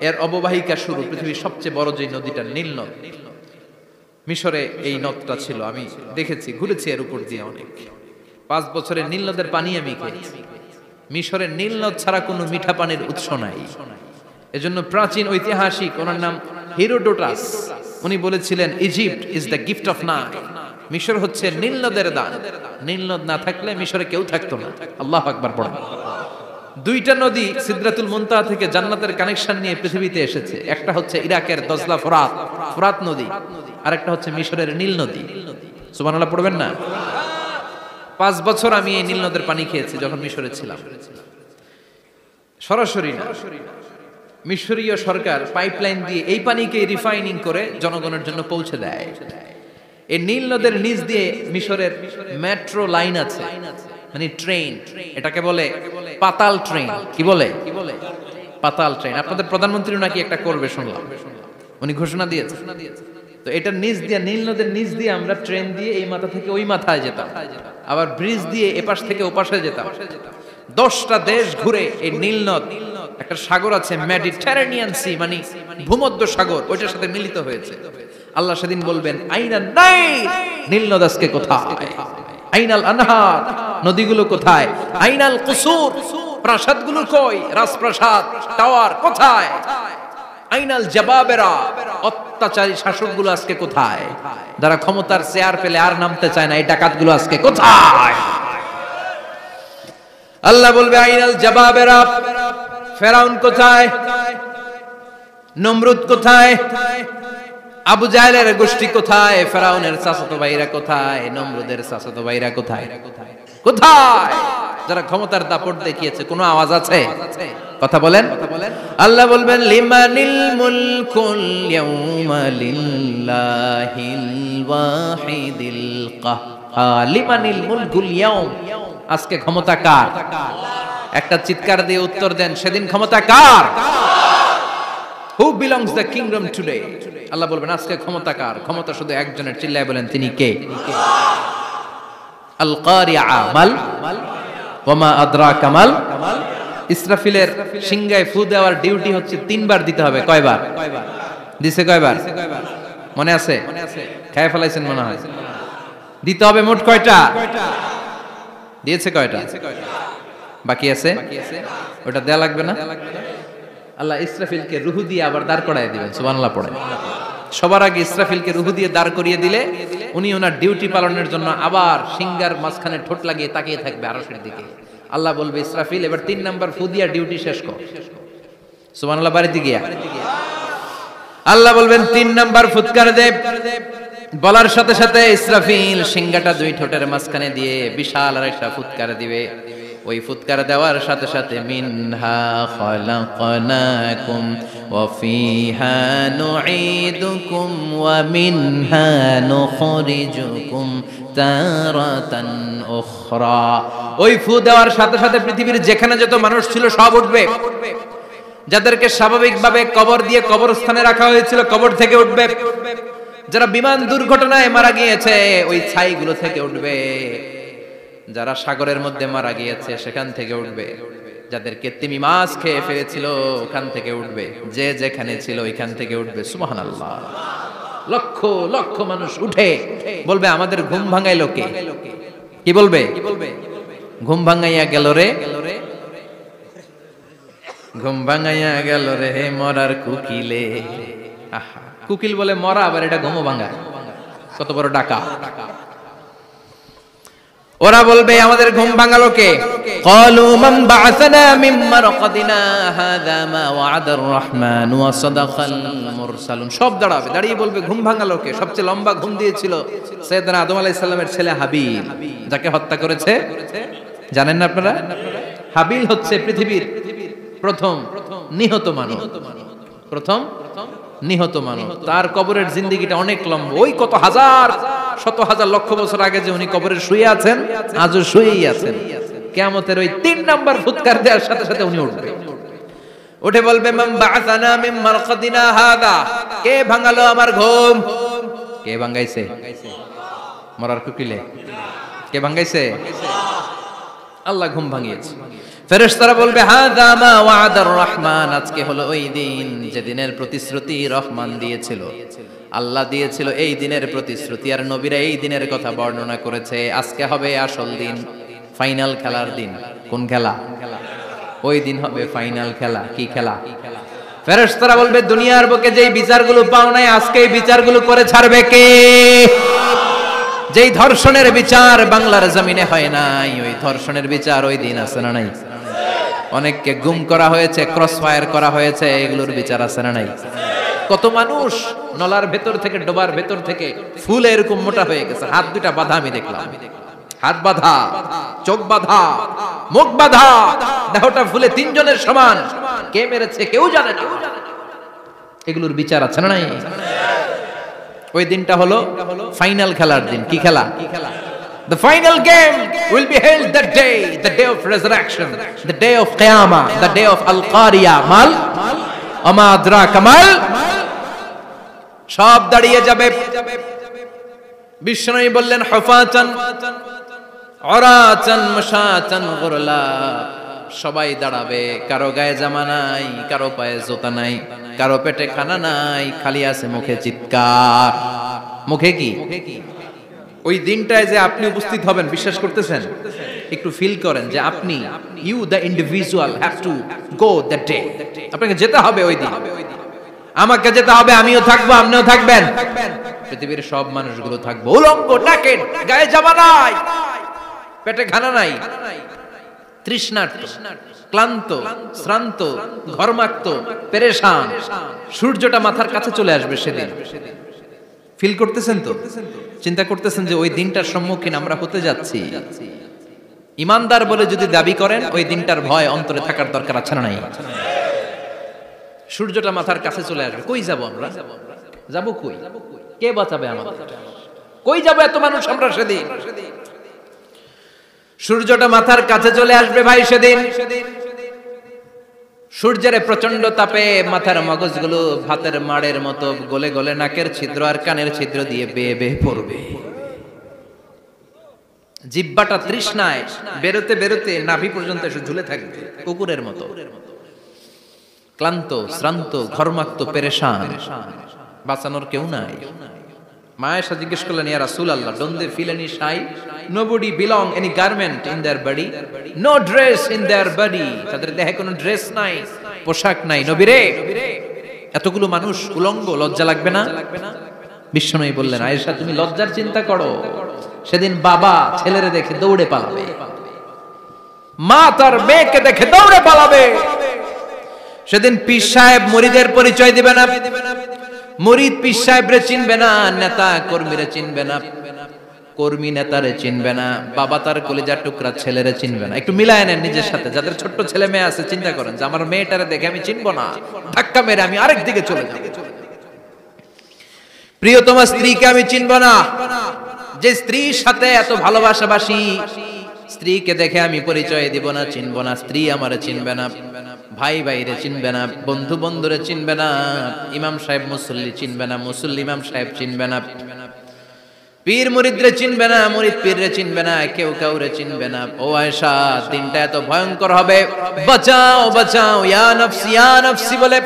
এর অববাহিকা শুরু। পৃথিবীর সবচেয়ে বড় যে নদীটা নীল নদ, মিশরে এই নদটা ছিল। আমি দেখেছি, ঘুরেছি এর উপর দিয়ে অনেক। ৫ বছরের নীল নদের পানি আমি খেয়েছি। মিশরের নীল নদ ছাড়া কোনো মিঠা পানির উৎস নাই। এজন্য প্রাচীন ঐতিহাসিক, ওনার নাম হেরোডোটাস, উনি বলেছিলেন Egypt is the gift of Nile, মিশর হচ্ছে নীল নদের দান। নীল নদ না থাকলে মিশরে কেউ থাকতো না। আল্লাহু আকবার পড়েন। দুইটা নদী সিদরাতুল মুনতাহা থেকে জান্নাতের কানেকশন নিয়ে পৃথিবীতে এসেছে। একটা হচ্ছে ইরাকের দজলা ফোরাত নদী, আর একটা হচ্ছে মিশরের নীল নদী। সুবহানাল্লাহ পড়বেন না? 5 বছর আমি এই নীল নদের পানি খেয়েছি যখন মিশরে ছিলাম। সরাসরি না, মিশরীয় সরকার পাইপলাইন দিয়ে এই পানিকে রিফাইনিং করে জনগণের জন্য পৌঁছে দেয়। এই নীল নদের নিচ দিয়ে মিশরের মেট্রো লাইন আছে, মানে ট্রেন, এটাকে বলে পাতাল ট্রেন। কি বলে? পাতাল ট্রেন। আপনাদের প্রধানমন্ত্রী নাকি একটা করবে শুনলাম, উনি ঘোষণা দিয়েছে। তো এটার নিচ দিয়ে, নীল নদের নিচ দিয়ে আমরা ট্রেন দিয়ে এই মাথা থেকে ওই মাথায় যেতাম, আবার ব্রিজ দিয়ে এপাশ থেকে ওপাশে যেতাম। 10টা দেশ ঘুরে এই নীল নদ, একটা সাগর আছে মেডিটেরেনিয়ান সি, মানে ভূমধ্য সাগর, ওইটার সাথে মিলিত হয়েছে। আল্লাহ সেদিন বলবেন আইনান নাই, নীল নদ আজকে কোথায়? আইনাল আনহার, নদীগুলো কোথায়? আইনাল কুসুর, প্রাসাদগুলো কই? রাজপ্রাসাদ, টাওয়ার কোথায়? আইনাল জাবাবেরা, অত্যাচারী শাসকগুলো আজকে কোথায়? যারা ক্ষমতার চেয়ার পেলে আর নামতে চায় না, এই ডাকাতগুলো আজকে কোথায়? আল্লাহ বলবে আইনাল জাবাবেরা, ফেরাউন কোথায়? নমরুদ কোথায়? আবু জাহেলের গোষ্ঠী কোথায়? ফেরাউনের চাচাতো ভাইরা কোথায়? নমরুদের চাচাতো ভাইরা কোথায়? কোথায়? যারা ক্ষমতার দাপট দেখিয়েছে, কোনো আওয়াজ আছে? কথা বলেন। আল্লাহ বলবেন লিমানিল মুলকুল ইয়াউমা লিল্লাহিল ওয়াহিদিল কাহ্হার। লিমানিল মুলকুল ইয়াউম, আজকে ক্ষমতা কার? একটা চিৎকার দিয়ে উত্তর দেন, সেদিন ক্ষমতা কার? Who belongs the kingdom today? আল্লাহ বলবেন আজকে ক্ষমতা কার? ক্ষমতা শুধু একজনের, চিল্লায় বলেন তিনি কে? আল কারিআ মাল ওয়া মা আদরাকা মাল। ইসরাফিলের সিংহায় ফু দেওয়ার ডিউটি হচ্ছে 3 বার দিতে হবে। কয়বার দিছে? কয়বার মনে আছে? খেয়ে ফেলাইছেন মনে হয়। দিতে হবে মোট কয়টা? দিয়েছে কয়টা? বাকি আছে, ওটা দেয়া লাগবে না? আল্লাহ ইসরাফিলকে রুহু দিয়ে আবার দাঁড় করায় দিবেন। সুবহানাল্লাহ পড়েন। সবার আগে ইসরাফিলকে রুহু দিয়ে দাঁড় করিয়ে দিলে উনি ওনার ডিউটি পালনের জন্য আবার সিংহার মাঝখানে ঠোঁট লাগিয়ে তাকিয়ে থাকবে আরশের দিকে। আল্লাহ বলবে ইসরাফিল এবার 3 নাম্বার ফু দিয়া ডিউটি শেষ কর। সুবহানাল্লাহ বাড়িতে গিয়া আল্লাহ বলবেন 3 নাম্বার ফুৎকার দে। বলার সাথে সাথে ইসরাফিল সিংহাটা 2 ঠোঁটের মাঝখানে দিয়ে বিশাল আরেকটা ফুৎকার দিবে। ওই ফুৎকার দেওয়ার সাথে সাথে মিনহা খালাকনাকুম ওয়া ফিহা নুঈদুকুম ওয়া মিনহা নুখরিজুকুম তারাতান উখরা। ওই ফু দেওয়ার সাথে সাথে পৃথিবীর যেখানে যত মানুষ ছিল সব উঠবে। যাদেরকে স্বাভাবিকভাবে কবর দিয়ে কবরস্থানে রাখা হয়েছিল কবর থেকে উঠবে। যারা বিমান দুর্ঘটনায় মারা গিয়েছে ওই ছাইগুলো থেকে উঠবে। যারা সাগরের মধ্যে মারা গিয়েছে সেখান থেকে উঠবে। যাদেরকে তিমি মাছ খেয়ে ফেলেছিল ওখান থেকে উঠবে। যে যেখানে ছিল ওইখান থেকে উঠবে। সুবহানাল্লাহ। লক্ষ লক্ষ মানুষ উঠে বলবে আমাদের ঘুম ভাঙাইলো কে? কি বলবে? ঘুম ভাঙাইয়া গেল রে, ঘুম ভাঙাইয়া গেল রে মরার কুকিলে। আহা, কুকিল বলে মরা, আবার এটা ঘুমো ভাঙায়। কত বড় ডাকা! ওরা বলবে আমাদের ঘুম ভাঙালো কে? ক্বালু মান বা'আসানা মিন মারকাদিনা হাযা মা ওয়া'আদার রহমান ওয়া সাদাকাল মুরসালুন। সব দাঁড়াবে, দাঁড়িয়ে বলবে ঘুম ভাঙালো কে? সবচেয়ে লম্বা ঘুম দিয়েছিল সাইয়েদনা আদম আলাইহিস সালামের ছেলে হাবিল, যাকে হত্যা করেছে জানেন না আপনারা? হাবিল হচ্ছে পৃথিবীর প্রথম নিহত মানব, প্রথম নিহত মানব। তার কবরের জিন্দেগিটা অনেক লম্বা। ওই কত হাজার শত হাজার লক্ষ বছর আগে যে উনি কবরে শুয়ে আছেন, আজও শুয়েই আছেন। কিয়ামতের ওই 3 নাম্বার ফুৎকার দেওয়ার সাথে সাথে উনি উঠবে। উঠে বলবে মান বা'আসানা মিন মারকাদিনা হাযা। কে ভাঙালো আমার ঘুম? কে ভাঙাইছে? মরার কুকিলে কে ভাঙাইছে? আল্লাহ ঘুম ভাঙিয়েছে। ফেরেশতারা বলবে হাযা মা ওয়া'আদার রহমান। আজকে হলো ওই দিন যেদিনের প্রতিশ্রুতি রহমান দিয়েছিল, আল্লাহ দিয়েছিল। এই দিনের প্রতিশ্রুতি আর নবীরা এই দিনের কথা বর্ণনা করেছে। আজকে হবে আসল দিন, ফাইনাল খেলার দিন। কোন খেলা? ওই দিন হবে ফাইনাল খেলা। কি খেলা? ফেরেশতারা বলবে দুনিয়ার বুকে যেই বিচারগুলো পাও নাই আজকে এই বিচারগুলো করে ছাড়বে কে? যেই ধর্ষণের বিচার বাংলার জমিনে হয় নাই, ওই ধর্ষণের বিচার ওই দিন আছে না নাই? অনেককে গুম করা হয়েছে, ক্রস ফায়ার করা হয়েছে, এগুলোর বিচার আছে না নাই? কত মানুষ নলার ভেতর থেকে, ডোবার ভেতর থেকে ফুলে এরকম মোটা হয়ে গেছে, হাত দুটা বাঁধা আমি দেখলাম, হাত বাঁধা, চোখ বাঁধা, মুখ বাঁধা, দেহটা ফুলে তিনজনের সমান, কে মেরেছে কেউ জানে না। এগুলোর বিচার আছে না নাই? ওই দিনটা হলো ফাইনাল খেলার দিন। কি খেলা? The final game will be held that day, the day of resurrection, the day of Qiyamah, the day of Al-Qariya. Mal Ama adraka mal, সব দাঁড়িয়ে যাবে। বিষ্ণু বললেন হুফাতান উরাতান মাশাতান গুরলা, সবাই দাঁড়াবে, কারো গায়ে জামা নাই, কারো পায়ে জুতা নাই, কারো পেটে খানা নাই, খালি আছে মুখে চিৎকার। মুখে কি? ওই দিনটায় যে আপনি উপস্থিত হবেন, বিশ্বাস করতেছেন? একটু ফিল করেন যে আপনি, you the individual have to go that day. আপনাকে যেতে হবে ওই দিন, আমাকে যেতে হবে, আমিও থাকবো, আপনিও থাকবেন, পৃথিবীর সব মানুষগুলো থাকবো উলঙ্গ, নাকেড, গায়ে জামা নাই, পেটে খানা নাই, তৃষ্ণার্ত, ক্লান্ত, শ্রান্ত, ঘর্মাক্ত, পেরেশান। সূর্যটা মাথার কাছে চলে আসবে সেদিন। ফিল করতেছেন তো? চিন্তা করতেছেন যে ওই দিনটার সম্মুখীন আমরা হতে যাচ্ছি। ইমানদার বলে যদি দাবি করেন, ওই দিনটার ভয় অন্তরে থাকার দরকার আছে না নাই? সূর্যটা মাথার কাছে চলে আসবে, কই যাব আমরা? যাব কই? কে বাঁচাবে আমাদের? কই যাব এত মানুষ আমরা সেদিন? সূর্যটা মাথার কাছে চলে আসবে ভাই সেদিন। সূর্যের প্রচন্ড তাপে মাথার মগজগুলো ভাতের মাড়ের মতো গলে গলে নাকের ছিদ্র আর কানের ছিদ্র দিয়ে বেয়ে বেয়ে পড়বে। জিহ্বাটা তৃষ্ণায় বেরোতে বেরোতে নাভি পর্যন্ত এসে ঝুলে থাকবে কুকুরের মতো। ক্লান্ত, শ্রান্ত, ঘর্মাক্ত, পেরেশান, বাঁচানোর কেউ নাই। মায়েশা জিজ্ঞেস করলেন, ইয়া রাসূলুল্লাহ, don't they feel any shy? Nobody belong any garment in their body, no dress in their body. তাদের দেহে কোনো ড্রেস নাই, পোশাক নাই। নবী রে, এতগুলো মানুষ উলঙ্গ, লজ্জা লাগবে না? বিশ্বনবী বললেন, আয়েশা তুমি লজ্জার চিন্তা করো, সেদিন বাবা ছেলেরে দেখে দৌড়ে পালাবে, মা তার মেয়েকে দেখে দৌড়ে পালাবে। সেদিন পীর সাহেব মুরিদের পরিচয় দিবে না, মুরিদ পীর সাহেবরে চিনবে না, নেতা কর্মীরে চিনবে না, কর্মী নেতারে চিনবে না, বাবা তার কলিজার টুকরা ছেলেরে চিনবে না। একটু মিলায় নেন নিজের সাথে। যাদের ছোট্ট ছেলে মেয়ে আছে, চিন্তা করেন যে আমার মেয়েটারে দেখে আমি চিনবো না, ধাক্কা মেরে আমি আরেক দিকে চলে যাব। প্রিয়তমা স্ত্রীকে আমি চিনবো না, যে স্ত্রীর সাথে এত ভালোবাসাবাসি, স্ত্রীকে দেখে আমি পরিচয় দিব না, চিনবো না। স্ত্রী আমারে চিনবে না, ভাই ভাইরে চিনবে না, বন্ধু বন্ধুরে চিনবে না, ইমাম সাহেব মুসল্লি চিনবে না, মুসল্লি ইমাম সাহেব চিনবে না, পীর মুরিদরে চিনবে না, মুরিদ পীররে চিনবে না, কেউ কাউরে চিনবে না। ও আয়েশা, দিনটা এত ভয়ঙ্কর হবে, বাঁচাও বাঁচাও, ইয়া নফসি ইয়া নফসি বলে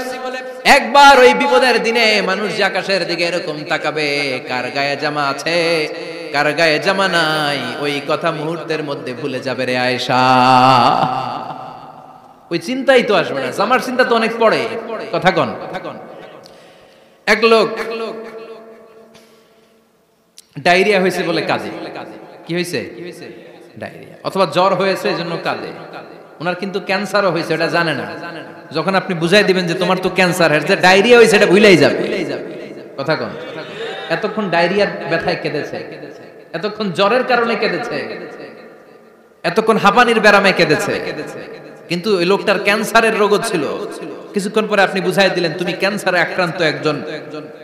একবার ওই বিপদের দিনে মানুষ যে আকাশের দিকে এরকম তাকাবে, কার গায়ে জামা আছে কার গায়ে জামা নাই, ওই কথা মুহূর্তের মধ্যে ভুলে যাবে রে আয়েশা। ওই চিন্তাই তো আসবে না, জামার চিন্তা তো অনেক পড়ে। কথা কন। এক লোক ডায়রিয়া হয়েছে বলে কাঁদে। কি হয়েছে? ডায়রিয়া, অথবা জ্বর হয়েছে এজন্য কাঁদে। ওনার কিন্তু ক্যান্সারও হয়েছে, এটা জানে না। যখন আপনি বুঝাই দিবেন যে তোমার তো ক্যান্সার, যে ডায়রিয়া হয়েছে এটা ভুলেই যাবে। কথা কন। এতক্ষণ ডায়রিয়ার ব্যথায় কেঁদেছে, এতক্ষণ জ্বরের কারণে কেঁদেছে, এতক্ষণ হাঁপানির ব্যারামে কেঁদেছে, কিন্তু ওই লোকটার ক্যান্সারের রোগও ছিল। কিছুক্ষণ পরে আপনি বুঝাই দিলেন তুমি ক্যান্সারে আক্রান্ত একজন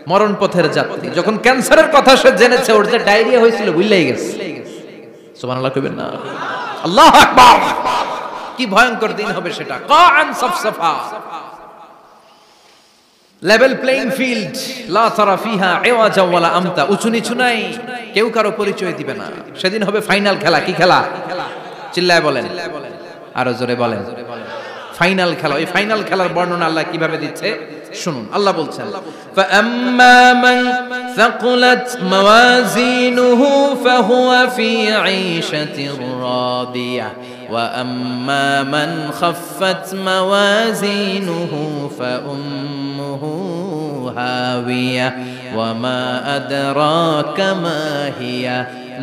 মরণ পথের যাত্রী। যখন ক্যান্সারের কথা সে জেনেছে, ওর যে ডায়রিয়া হয়েছিল ভুলেই গেছে। সুবহানাল্লাহ কইবেন না? আল্লাহু আকবার। কি ভয়ঙ্কর দিন হবে সেটা। কাআন সাফসাফা, লেভেল প্লেইং ফিল্ড, লা তারা ফিহা ইওয়াজা ওয়ালা আমতা, উঁচু নিচু নাই, কেউ কারো পরিচয় দিবে না। সেদিন হবে ফাইনাল খেলা। কি খেলা? চিল্লায় বলেন, আরো জোরে বলেন। ফাইনাল খেলা। এই ফাইনাল খেলার বর্ণনা আল্লাহ কিভাবে দিচ্ছে শুনুন। আল্লাহ বলছেন, ফাআম্মা মান সাকুলাত মাওয়াজিনুহু ফাহুয়া ফি আইশাতির রাদিয়া ওয়া আম্মা মান খাফফাত মাওয়াজিনুহু ফাউম্মুহু হাওিয়া ওয়া মা আদরাকা মা হিয়া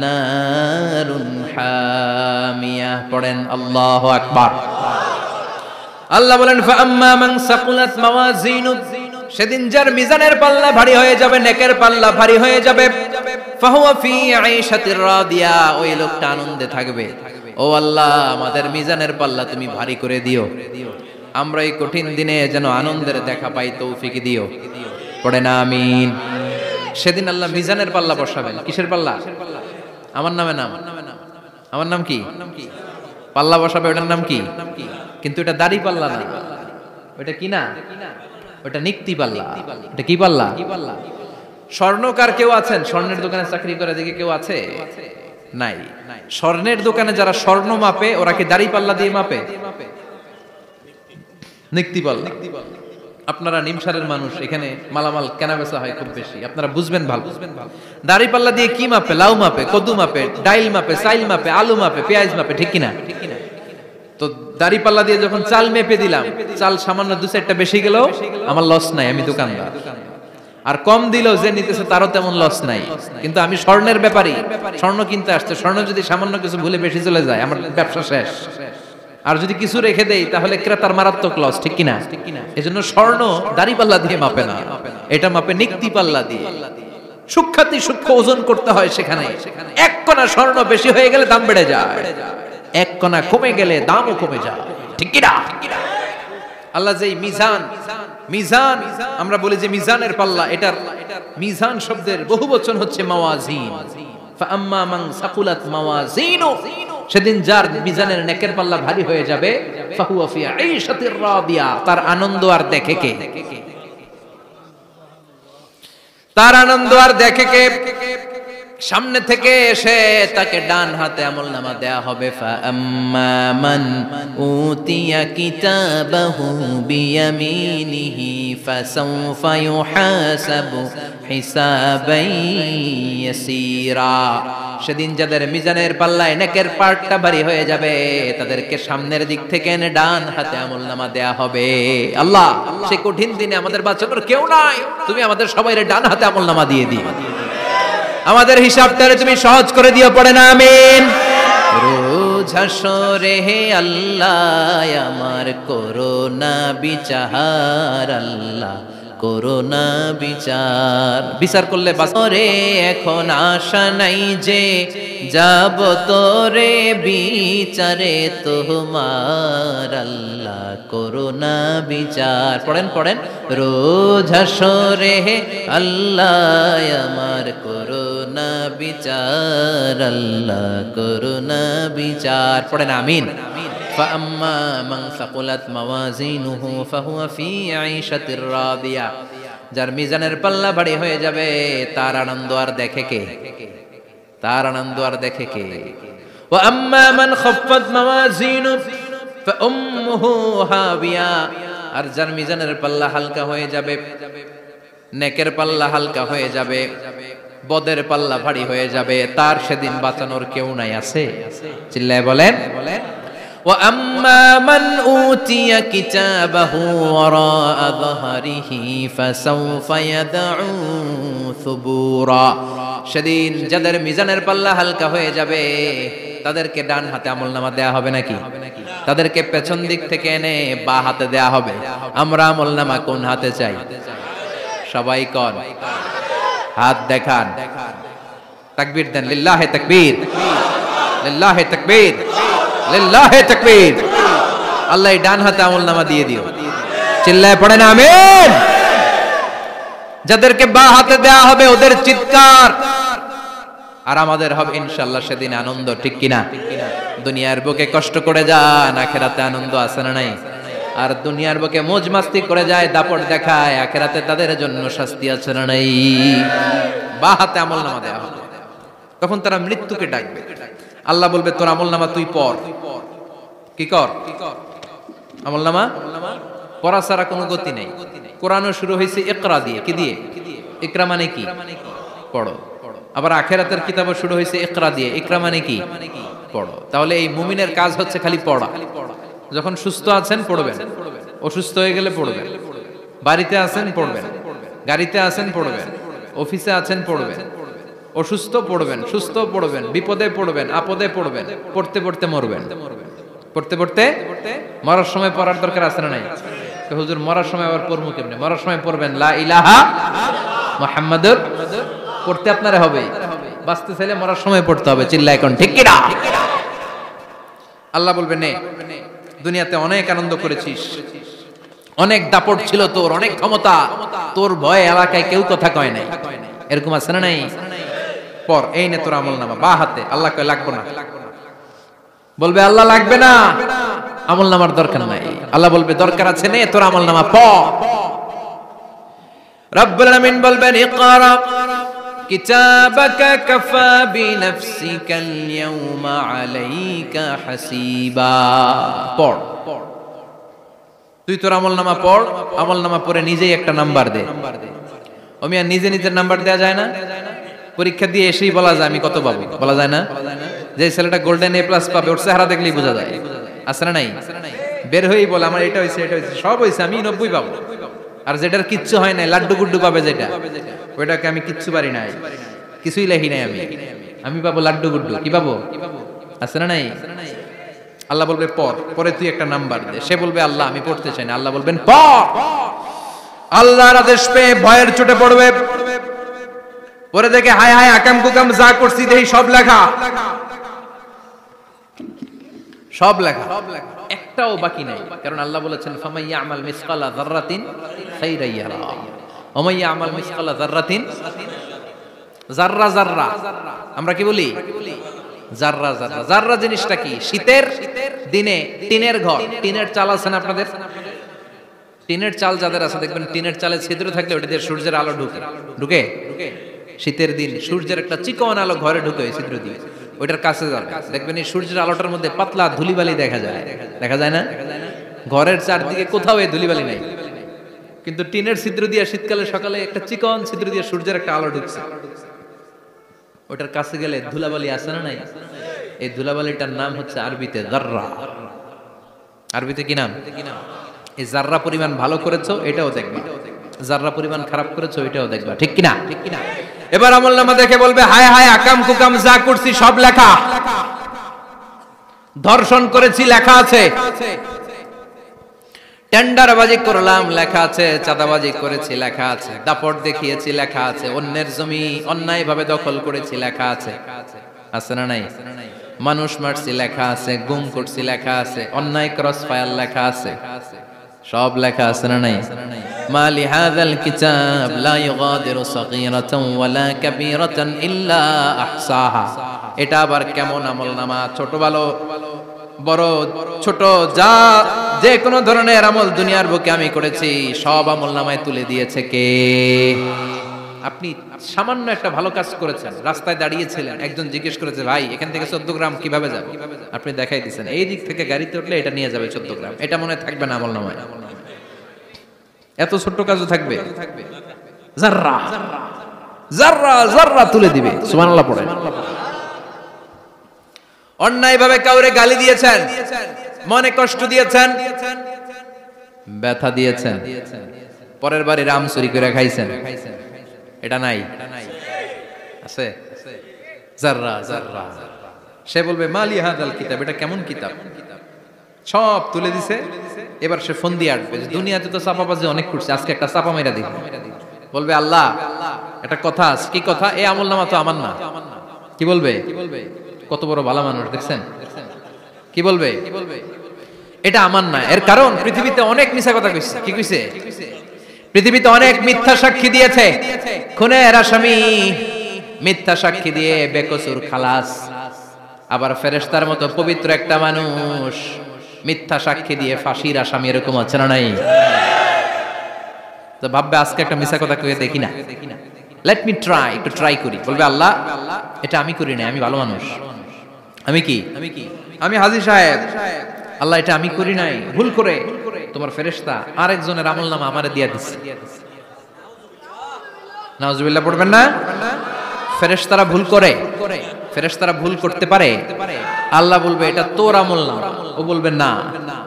নারুন হামিয়া। পড়েন আল্লাহু আকবার। আল্লাহ বলেন ফাআম্মা মান সাকুলাত মাওয়াজিনু, সেদিন যার মিজানের পাল্লা ভারী হয়ে যাবে, নেকের পাল্লা ভারী হয়ে যাবে, ফাহুয়া ফি আইশাতির রাদিয়া, ওই লোকটা আনন্দে থাকবে। ও আল্লাহ, আমাদের মিজানের পাল্লা তুমি ভারী করে দিও, আমরা এই কঠিন দিনে যেন আনন্দের দেখা পাই, তৌফিক দিও। পড়ে না আমিন। সেদিন আল্লাহ মিজানের পাল্লা বসাবেন। কিসের পাল্লা? আমার নামে নাম, আমার নাম কি? পাল্লা বসাবে, ওটার নাম কি? কিন্তু এটা দাড়ি পাল্লা না, ওটা কি না, ওটা নিক্তি পাল্লা। এটা কি পাল্লা? স্বর্ণকার কেউ আছেন? স্বর্ণের দোকানে চাকরি করে দিকে কেউ আছে? নাই। স্বর্ণের দোকানে যারা স্বর্ণ মাপে, ওরা কি দাড়ি পাল্লা দিয়ে মাপে? নিক্তি পাল্লা। আপনারা নিমসারের মানুষ, এখানে মালামাল কেনা বেচা হয় খুব বেশি, আপনারা বুঝবেন ভালো। দাড়ি পাল্লা দিয়ে কি মাপে? লাউ মাপে, কদু মাপে, ডাইল মাপে, চাইল মাপে, আলু মাপে, পেঁয়াজ মাপে, ঠিক কিনা? তো দাড়ি পাল্লা দিয়ে যখন চাল মেপে দিলাম, চাল সামান্য 2-4টা বেশি গেলেও আমার লস নাই, আমি দোকানদার। আর কম দিলেও যে নিতেছে তারও তেমন লস নাই। কিন্তু আমি স্বর্ণের ব্যাপারী, স্বর্ণ কিনতে আসছে, স্বর্ণ যদি সামান্য কিছু ভুলে বেশি চলে যায়, আমার ব্যবসা শেষ। আর যদি কিছু রেখে দেই, তাহলে ক্রেতার মারাত্মক লস, ঠিক কিনা? এজন্য স্বর্ণ দাড়ি পাল্লা দিয়ে মাপে না, এটা মাপে নিক্তি পাল্লা দিয়ে। সূক্ষ্মাতি সূক্ষ্ম ওজন করতে হয় সেখানে। এক কণা স্বর্ণ বেশি হয়ে গেলে দাম বেড়ে যায়, এক কণা কমে গেলে দামও কমে যায়, ঠিক কিনা? আল্লাহ যে মিজান, মিজান আমরা বলি যে মিজানের পাল্লা, এটার মিজান শব্দের বহুবচন হচ্ছে মাওয়াজিন। ফাআম্মা মান সাকুলাত মাওয়াজিনু, সেদিন যার মিজানের নেকের পাল্লা ভারী হয়ে যাবে, ফাহুয়া ফি আইশাতির রাদিয়া, তার আনন্দ আর দেখে কে? তার আনন্দ আর দেখে কে? সামনে থেকে এসে তাকে ডান হাতে আমলনামা দেয়া হবে। ফাআম্মা মান উতিয়া কিতাবাহু বিয়ামিনিহি ফাসাউফা ইউহাসাবু হিসাবান ইয়াসীরা, সেদিন যাদের মিজানের পাল্লায় নেকের পার্টটা ভারী হয়ে যাবে, তাদেরকে সামনের দিক থেকে এনে ডান হাতে আমলনামা দেয়া হবে। আল্লাহ, সেই কঠিন দিনে আমাদের বাঁচানোর কেউ নাই, তুমি আমাদের সবাইরে ডান হাতে আমলনামা দিয়ে দিও, আমাদের হিসাবটারে তুমি সহজ করে দিও। পড়ে না আমিন। রোজ হাসরে হে আল্লাহ আমার করোনা বিচার, আল্লাহ করোনা বিচার, বিচার করলে বাসরে এখন আশা নাই যে যাব তোরে বিচারে তোমার, আল্লাহ করোনা বিচার। পড়েন পড়েন। রোজ হাসরে হে আল্লাহ আমার করোনা বিচার, আল্লাহ করোনা বিচার। পড়েন আমিন। فأما من ثقلت موازينه فهو في عيشة راضية, যার মিজানের পাল্লা ভারী হয়ে যাবে, তার আনন্দ আর দেখে কে? তার আনন্দ আর দেখে কে? وأما من خفت موازينه فأمه هاوية, আর যার মিজানের পাল্লা হালকা হয়ে যাবে, নেকের পাল্লা হালকা হয়ে যাবে, বদের পাল্লা ভারী হয়ে যাবে, তার সেদিন বাঁচানোর কেউ নাই। আছে? চিল্লায় বলেন। وَأَمَّا مَنْ أُوتِيَ كِتَابَهُ وَرَاءَ ظَهْرِهِ فَسَوْفَ يَدْعُو ثُبُورًا, সেদিন যাদের মিজানের পাল্লা হালকা হয়ে যাবে, তাদেরকে ডান হাতে আমলনামা দেয়া হবে নাকি? তাদেরকে পেছন দিক থেকে এনে বা হাতে দেয়া হবে। আমরা আমলনামা কোন হাতে চাই? সবাই কোন হাত দেখান, তাকবীর দেন। লিল্লাহি তাকবীর, লিল্লাহি তাকবীর, লিল্লাহি তাকবীর। আল্লাহ ডান হাতে আমলনামা দিয়ে দিও। চিল্লায় পড়েন আমিন। যাদেরকে বা হাতে দেয়া হবে ওদের চিৎকার, আর আমাদের হবে ইনশাআল্লাহ সেদিন আনন্দ, ঠিক কিনা? দুনিয়ার বুকে কষ্ট করে যান, আখিরাতে আনন্দ আছে না নাই? আর দুনিয়ার বুকে মौज মাস্তি করে যায়, দাপট দেখায়, আখিরাতে তাদের জন্য শাস্তি আছে না নাই? বা হাতে আমলনামা দেয়া হবে। তখন তারা মৃত্যুকে ডাকবে। আল্লাহ বলবে তোর আমলনামা তুই পড়। কি কর? আমলনামা পড়া ছাড়া কোনো গতি নেই। কোরআনও শুরু হয়েছে ইকরা দিয়ে। কি দিয়ে? ইকরা মানে কি? পড়ো। আবার আখিরাতের কিতাবও শুরু হয়েছে ইকরা দিয়ে। ইকরা মানে কি? পড়ো। তাহলে এই মুমিনের কাজ হচ্ছে খালি পড়া। যখন সুস্থ আছেন পড়বেন, অসুস্থ হয়ে গেলে পড়বেন, বাড়িতে আছেন পড়বেন, গাড়িতে আছেন পড়বেন, অফিসে আছেন পড়বেন, অসুস্থ পড়বেন, সুস্থ পড়বেন, বিপদে পড়বেন, আপদে পড়বেন, পড়তে পড়তে মরবেন। পড়তে পড়তে মরার সময় পড়ার দরকার আছে না নাই? তো হুজুর মরার সময় আবার পড়বো কেমনে? মরার সময় পড়বেন লা ইলাহা মুহাম্মাদুর, পড়তে আপনারে হবে। বাঁচতে চাইলে মরার সময় পড়তে হবে। চিল্লায় কোন ঠিক কিনা? আল্লাহ বলবে নে, দুনিয়াতে অনেক আনন্দ করেছিস, অনেক দাপট ছিল তোর, অনেক ক্ষমতা, তোর ভয়ে এলাকায় কেউ কথা কয় নাই। এরকম আছে না নাই? পর এই নে তোর আমলনামা বা হাতে। আল্লাহ কয় লাগবে না। বলবে আল্লাহ লাগবে না, আমলনামার দরকার নাই। আল্লাহ বলবে দরকার আছে, নে তোর আমলনামা পড়। রব্বুল আলামিন বলবেন ইকরা কিতাবাকা কাফা বিনাফসিকাল ইয়াউমা আলাইকা হাসিবা। পড়, তুই তোর আমলনামা পড়। আমলনামা পড়ে নিজেই একটা নাম্বার দে। ওমিয়া নিজে নিজের নাম্বার দেয়া যায় না? পরীক্ষা দিয়ে এসেই বলা যায় আমি কত পাবো? বলা যায় না? যে ছেলেটা গোল্ডেন এ প্লাস পাবে ওর চেহারা দেখলেই বোঝা যায়। আছে না নাই? বের হয়েই বলে আমার এটা হয়েছে, এটা হয়েছে, সব হয়েছে, আমি 90 পাবো। আর যেটার কিচ্ছু হয় নাই, লাড্ডু গুড্ডু পাবে যেটা, ওইটাকে আমি কিচ্ছু পারি নাই, কিছুই লেখি নাই, আমি পাবো লাড্ডু গুড্ডু। কি পাবো? আছে না নাই? আল্লাহ বলবে পড়, পরে তুই একটা নাম্বার দে। সে বলবে আল্লাহ আমি পড়তে চাই না। আল্লাহ বলবেন পড়। আল্লাহর আদেশ পেয়ে ভয়ের চোটে পড়বে। পরে দেখে হায় হায় আকাম কুকাম যা করছি দেই সব লেখা, সব লেখা, একটাও বাকি নাই। কারণ আল্লাহ বলেছেন ফামাইয়া আমাল মিসকালা যাররাতিন খাইরান ইয়ারা ওয়া মাইয়া আমাল মিসকালা যাররাতিন, যাররা যাররা আমরা কি বলি? যাররা যাররা। যাররা জিনিসটা কি? শীতের দিনে টিনের ঘর, টিনের চাল আছে না আপনাদের? টিনের চাল যাদের আছে দেখবেন টিনের চালে ছিদ্র থাকলে ওটা দিয়ে সূর্যের আলো ঢুকে ঢুকে শীতের দিন সূর্যের একটা চিকন আলো ঘরে ঢুকে ওই ছিদ্র দিয়ে, ওইটার কাছে যাবে দেখবেন এই সূর্যের আলোটার মধ্যে পাতলা ধুলিবালি দেখা যায়। দেখা যায় না? ঘরের চারদিকে কোথাও এই ধুলিবালি নাই, কিন্তু টিনের ছিদ্র দিয়ে শীতকালে সকালে একটা চিকন ছিদ্র দিয়ে সূর্যের একটা আলো ঢুকছে। ওটার কাছে গেলে ধুলাবালি আছে না নাই? এই ধুলাবালিটার নাম হচ্ছে আরবিতে যাররা। আরবিতে কি নাম? এই যাররা পরিমাণ ভালো করেছো এটাও দেখবা, যাররা পরিমাণ খারাপ করেছো এটাও দেখবা। ঠিক কিনা? এবার আমলনামা দেখে বলবে হায় হায় আকাম কুকাম যা করছি সব লেখা। ধর্ষণ করেছি লেখা আছে, টেন্ডারবাজি করলাম লেখা আছে, চাঁদাবাজি করেছি লেখা আছে, দাপট দেখিয়েছি লেখা আছে, অন্যের জমি অন্যায়ভাবে দখল করেছি লেখা আছে। আছে না নাই? মানুষ মারছি লেখা আছে, গুম করছি লেখা আছে, অন্যায় ক্রস ফায়ার লেখা আছে, সব লেখা আছে না নাই? মালি হাযাল কিতাব লা ইউগাদিরু সাগীরাতান ওয়ালা কাবীরাতান ইল্লা আহসাহা। এটা আবার কেমন আমলনামা? ছোট ভালো বড় ছোট যা যে কোনো ধরনের আমল দুনিয়ার বুকে আমি করেছি সব আমলনামায় তুলে দিয়েছে কে? আপনি সামান্য একটা ভালো কাজ করেছেন, রাস্তায় দাঁড়িয়েছিলেন, একজন জিজ্ঞেস করেছে ভাই এখান থেকে 14 গ্রাম কিভাবে যাবে, আপনি দেখাই দিয়েছেন এই দিক থেকে গাড়িতে উঠলে এটা নিয়ে যাবে 14 গ্রাম, এটা মনে থাকবে না আমলনামায়? এত ছোট্ট কাজও থাকবে? যাররা যাররা যাররা তুলে দিবে। সুবহানাল্লাহ পড়েন। অন্যায়ভাবে কাউরে গালি দিয়েছেন, মনে কষ্ট দিয়েছেন, ব্যথা দিয়েছেন, পরের বাড়ি রাম চুরি করে খাইছেন, এটা নাই? আছে? যাররা যাররা। সে বলবে মালি হাযাল কিতাব, এটা কেমন কিতাব? সব তুলে দিছে। এবার সে ফোন দিয়ে আসবে দুনিয়াতে তো চাপাবাজি অনেক করছে, আজকে একটা চাপা মেরা দিব। বলবে আল্লাহ একটা কথা আছে। কি কথা? এই আমলনামা তো আমার না। কি বলবে? কত বড় ভালো মানুষ দেখছেন? কি বলবে? এটা আমার না। এর কারণ পৃথিবীতে অনেক মিথ্যা কথা কইছে। কি কইছে? পৃথিবীতে অনেক মিথ্যা সাক্ষী দিয়েছে, খুনের আসামি মিথ্যা সাক্ষী দিয়ে বেকসুর খালাস। আবার ফেরেশতার মতো পবিত্র একটা মানুষ মিথ্যা সাক্ষী দিয়ে ফাঁসির আসামি, এরকম আছে না নাই? তো ভাববে আজকে একটা মিথ্যা কথা কয়ে দেখি না, লেট মি ট্রাই, একটু ট্রাই করি। বলবে আল্লাহ এটা আমি করি না, আমি ভালো মানুষ। আমি কি? আমি হাজী সাহেব। আল্লাহ এটা আমি করি নাই, ভুল করে তোমার ফেরেশতা আরেকজনের আমলনামা আমারে দিয়া দিছে। নাউজুবিল্লাহ পড়বেন না? ফেরেশতারা ভুল করে, ফেরেশতারা ভুল করতে পারে। আল্লাহ বলবে এটা তোর আমলনামা, ও বলবে না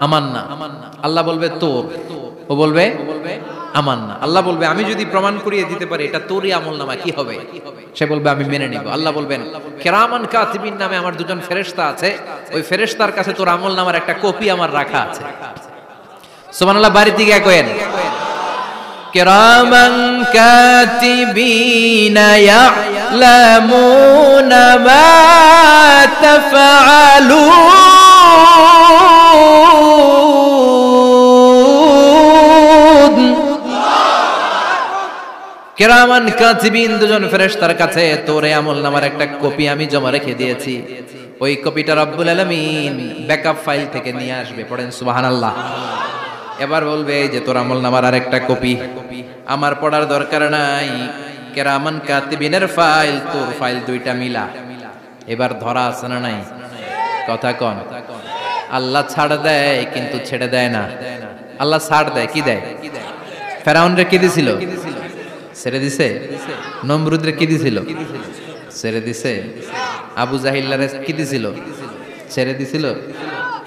আমার না। আল্লাহ বলবে তোর, ও বলবে আমার না। আল্লাহ বলবে আমি যদি প্রমাণ করিয়ে দিতে পারি এটা তোরই আমলনামা, কি হবে? সে বলবে আমি মেনে নিব। আল্লাহ বলবেন কিরামান কাতিবিন নামে আমার দুজন ফেরেশতা আছে, ওই ফেরেশতার কাছে তোর আমলনামার একটা কপি আমার রাখা আছে। সুবহানাল্লাহ, বাড়ি থেকে কইেন কিরামান কাতিবিনা ইয়ালামুনা মা তাফআলুন। কিরামান কাতিবিন দুজন ফেরেশতার কাছে তোর আমলনামার একটা কপি আমি জমা রেখে দিয়েছি। ওই কপিটা রব্বুল আলামিন ব্যাকআপ ফাইল থেকে নিয়ে আসবে। পড়েন সুবহানাল্লাহ। এবার বলবে এই যে তোর আমলনামার আরেকটা কপি আমার পড়ার দরকার নাই, কিরামান কাতিবিনের ফাইল তোর ফাইল দুইটা মিলা। এবার ধরা আছে না নাই? কথা কন। আল্লাহ ছাড় দেয় কিন্তু ছেড়ে দেয় না। আল্লাহ ছাড় দেয়, কি দেয়? ফেরাউনরে কি দিছিল? ছেড়ে দিছে। নমরুদরে কি দিছিল? ছেড়ে দিছে। আবু জাহিল্লারে কি দিছিল? ছেড়ে দিছিল।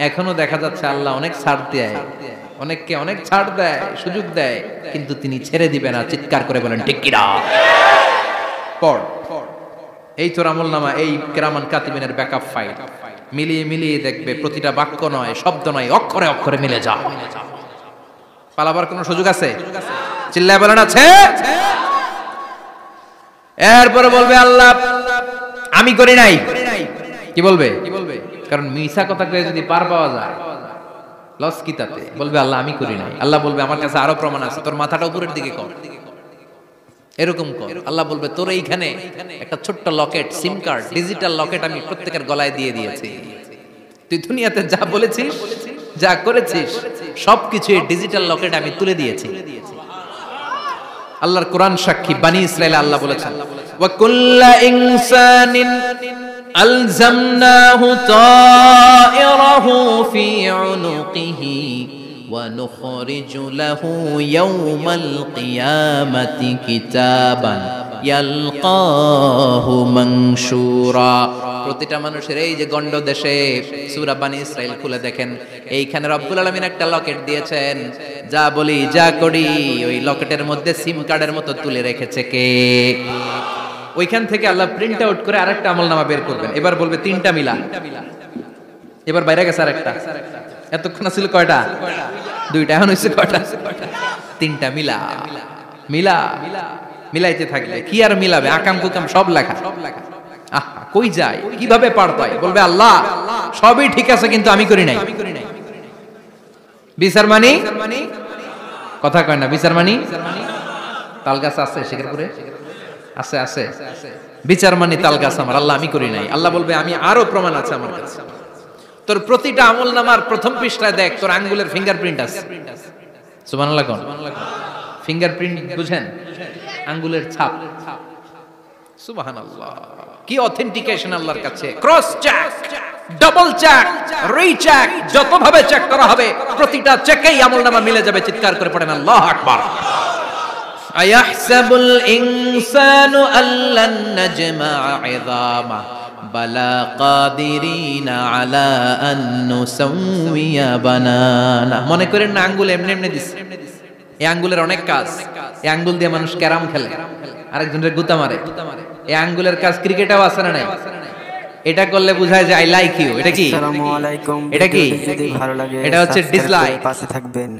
এখনো দেখা যাচ্ছে আল্লাহ অনেক ছাড় দেয়, অনেককে অনেক ছাড় দেয়, সুযোগ দেয়, কিন্তু তিনি ছেড়ে দিবে না। চিৎকার করে বলেন ঠিক কিনা? পড় এই তোর আমলনামা, এই কিরামান কাতিবিনের ব্যাকআপ ফাইল মিলিয়ে মিলিয়ে দেখবে প্রতিটা বাক্য নয়, শব্দ নয়, অক্ষরে অক্ষরে মিলে যা। পালাবার কোনো সুযোগ আছে? চিল্লায় বলেন আছে। এরপরে বলবে আল্লাহ আমি করি নাই। কি বলবে? কারণ মিছা কথা কয়ে যদি পার পাওয়া যায় লস কি তাতে? বলবে আল্লাহ আমি করি নাই। আল্লাহ বলবে আমার কাছে আরো প্রমাণ আছে, তোর মাথাটা উপরের দিকে কর, এরকম কর। আল্লাহ বলবে তোর এইখানে একটা ছোট্ট লকেট, সিম কার্ড, ডিজিটাল লকেট আমি প্রত্যেকের গলায় দিয়ে দিয়েছি। তুই দুনিয়াতে যা বলেছিস, যা করেছিস, সবকিছু এই ডিজিটাল লকেট আমি তুলে দিয়েছি। আল্লাহর কোরআন সাক্ষী, বানি ইসরাইল আল্লাহ বলেছেন ওয়া কুল্লা ইনসানিন আলজামনাহু তায়রাহু ফি উনুকিহি ওয়া নুখরিজু লাহু ইয়াওমাল কিয়ামাতি কিতাবান ইয়ালকাহু মানশুরা। প্রতিটা মানুষের এই যে গন্ড দেশে সূরা বানি ইসরাইল খুলে দেখেন, এইখানে রব্বুল আলামিন একটা লকেট দিয়েছেন। যা বলি যা করি ওই লকেটের মধ্যে সিম কার্ডের মতো তুলে রেখেছে কে? ওইখান থেকে আল্লাহ প্রিন্ট আউট করে আরেকটা আমলনামা বের করবেন। এবার বলবে তিনটা মিলা। এবার বাইরে গেছে আরেকটা। এতক্ষণ ছিল কয়টা? দুইটা। এখন হইছে কয়টা? তিনটা মিলা। মিলা মিলাইতে থাকলে কি আর মিলাবে? আকাম কুকাম সব লেখা। কই যায়, কিভাবে পার পায়? বলবে আল্লাহ সবই ঠিক আছে কিন্তু আমি করি নাই। বিচার মানি কথা কয় না। বিচার মানি তাল গাছ আছে শেখরপুরে, আছে আছে বিচার মানি তাল গাছ আমার। আল্লাহ আমি করি নাই। আল্লাহ বলবে আমি আরো প্রমাণ আছে আমার কাছে। তোর প্রতিটা আমলনামার প্রথম পৃষ্ঠায় দেখ তোর আঙ্গুলের ফিঙ্গারপ্রিন্ট আছে। সুবহানাল্লাহ কোন? ফিঙ্গারপ্রিন্ট বুঝেন? আঙ্গুলের ছাপ। সুবহানাল্লাহ, কি অথেন্টিকেশন আল্লাহর কাছে। Cross check, double check, recheck, যত ভাবে চেক করা হবে প্রতিটা চেকেই আমলনামা মিলে যাবে। চিৎকার করে পড়েন আল্লাহু আকবার। আয়াহসাবুল ইনসানু আল্লান নাজমা'a 'ইযামা বালা কাদিরিনা আলা আন নুসাউইয়া বানানা। মনে করেন না আঙ্গুল এমনি এমনি দিছে। এই আঙ্গুলের অনেক কাজ। এই আঙ্গুল দিয়ে মানুষ ক্যারাম খেলে, আরেকজনের গুতা মারে। এই আঙ্গুলের কাজ ক্রিকেটেও আছে না নাই? এটা করলে বোঝায় যে আই লাইক ইউ। এটা কি? আসসালামু আলাইকুম। এটা কি? যদি ভালো লাগে এটা হচ্ছে ডিসলাইক। পাশে থাকবেন।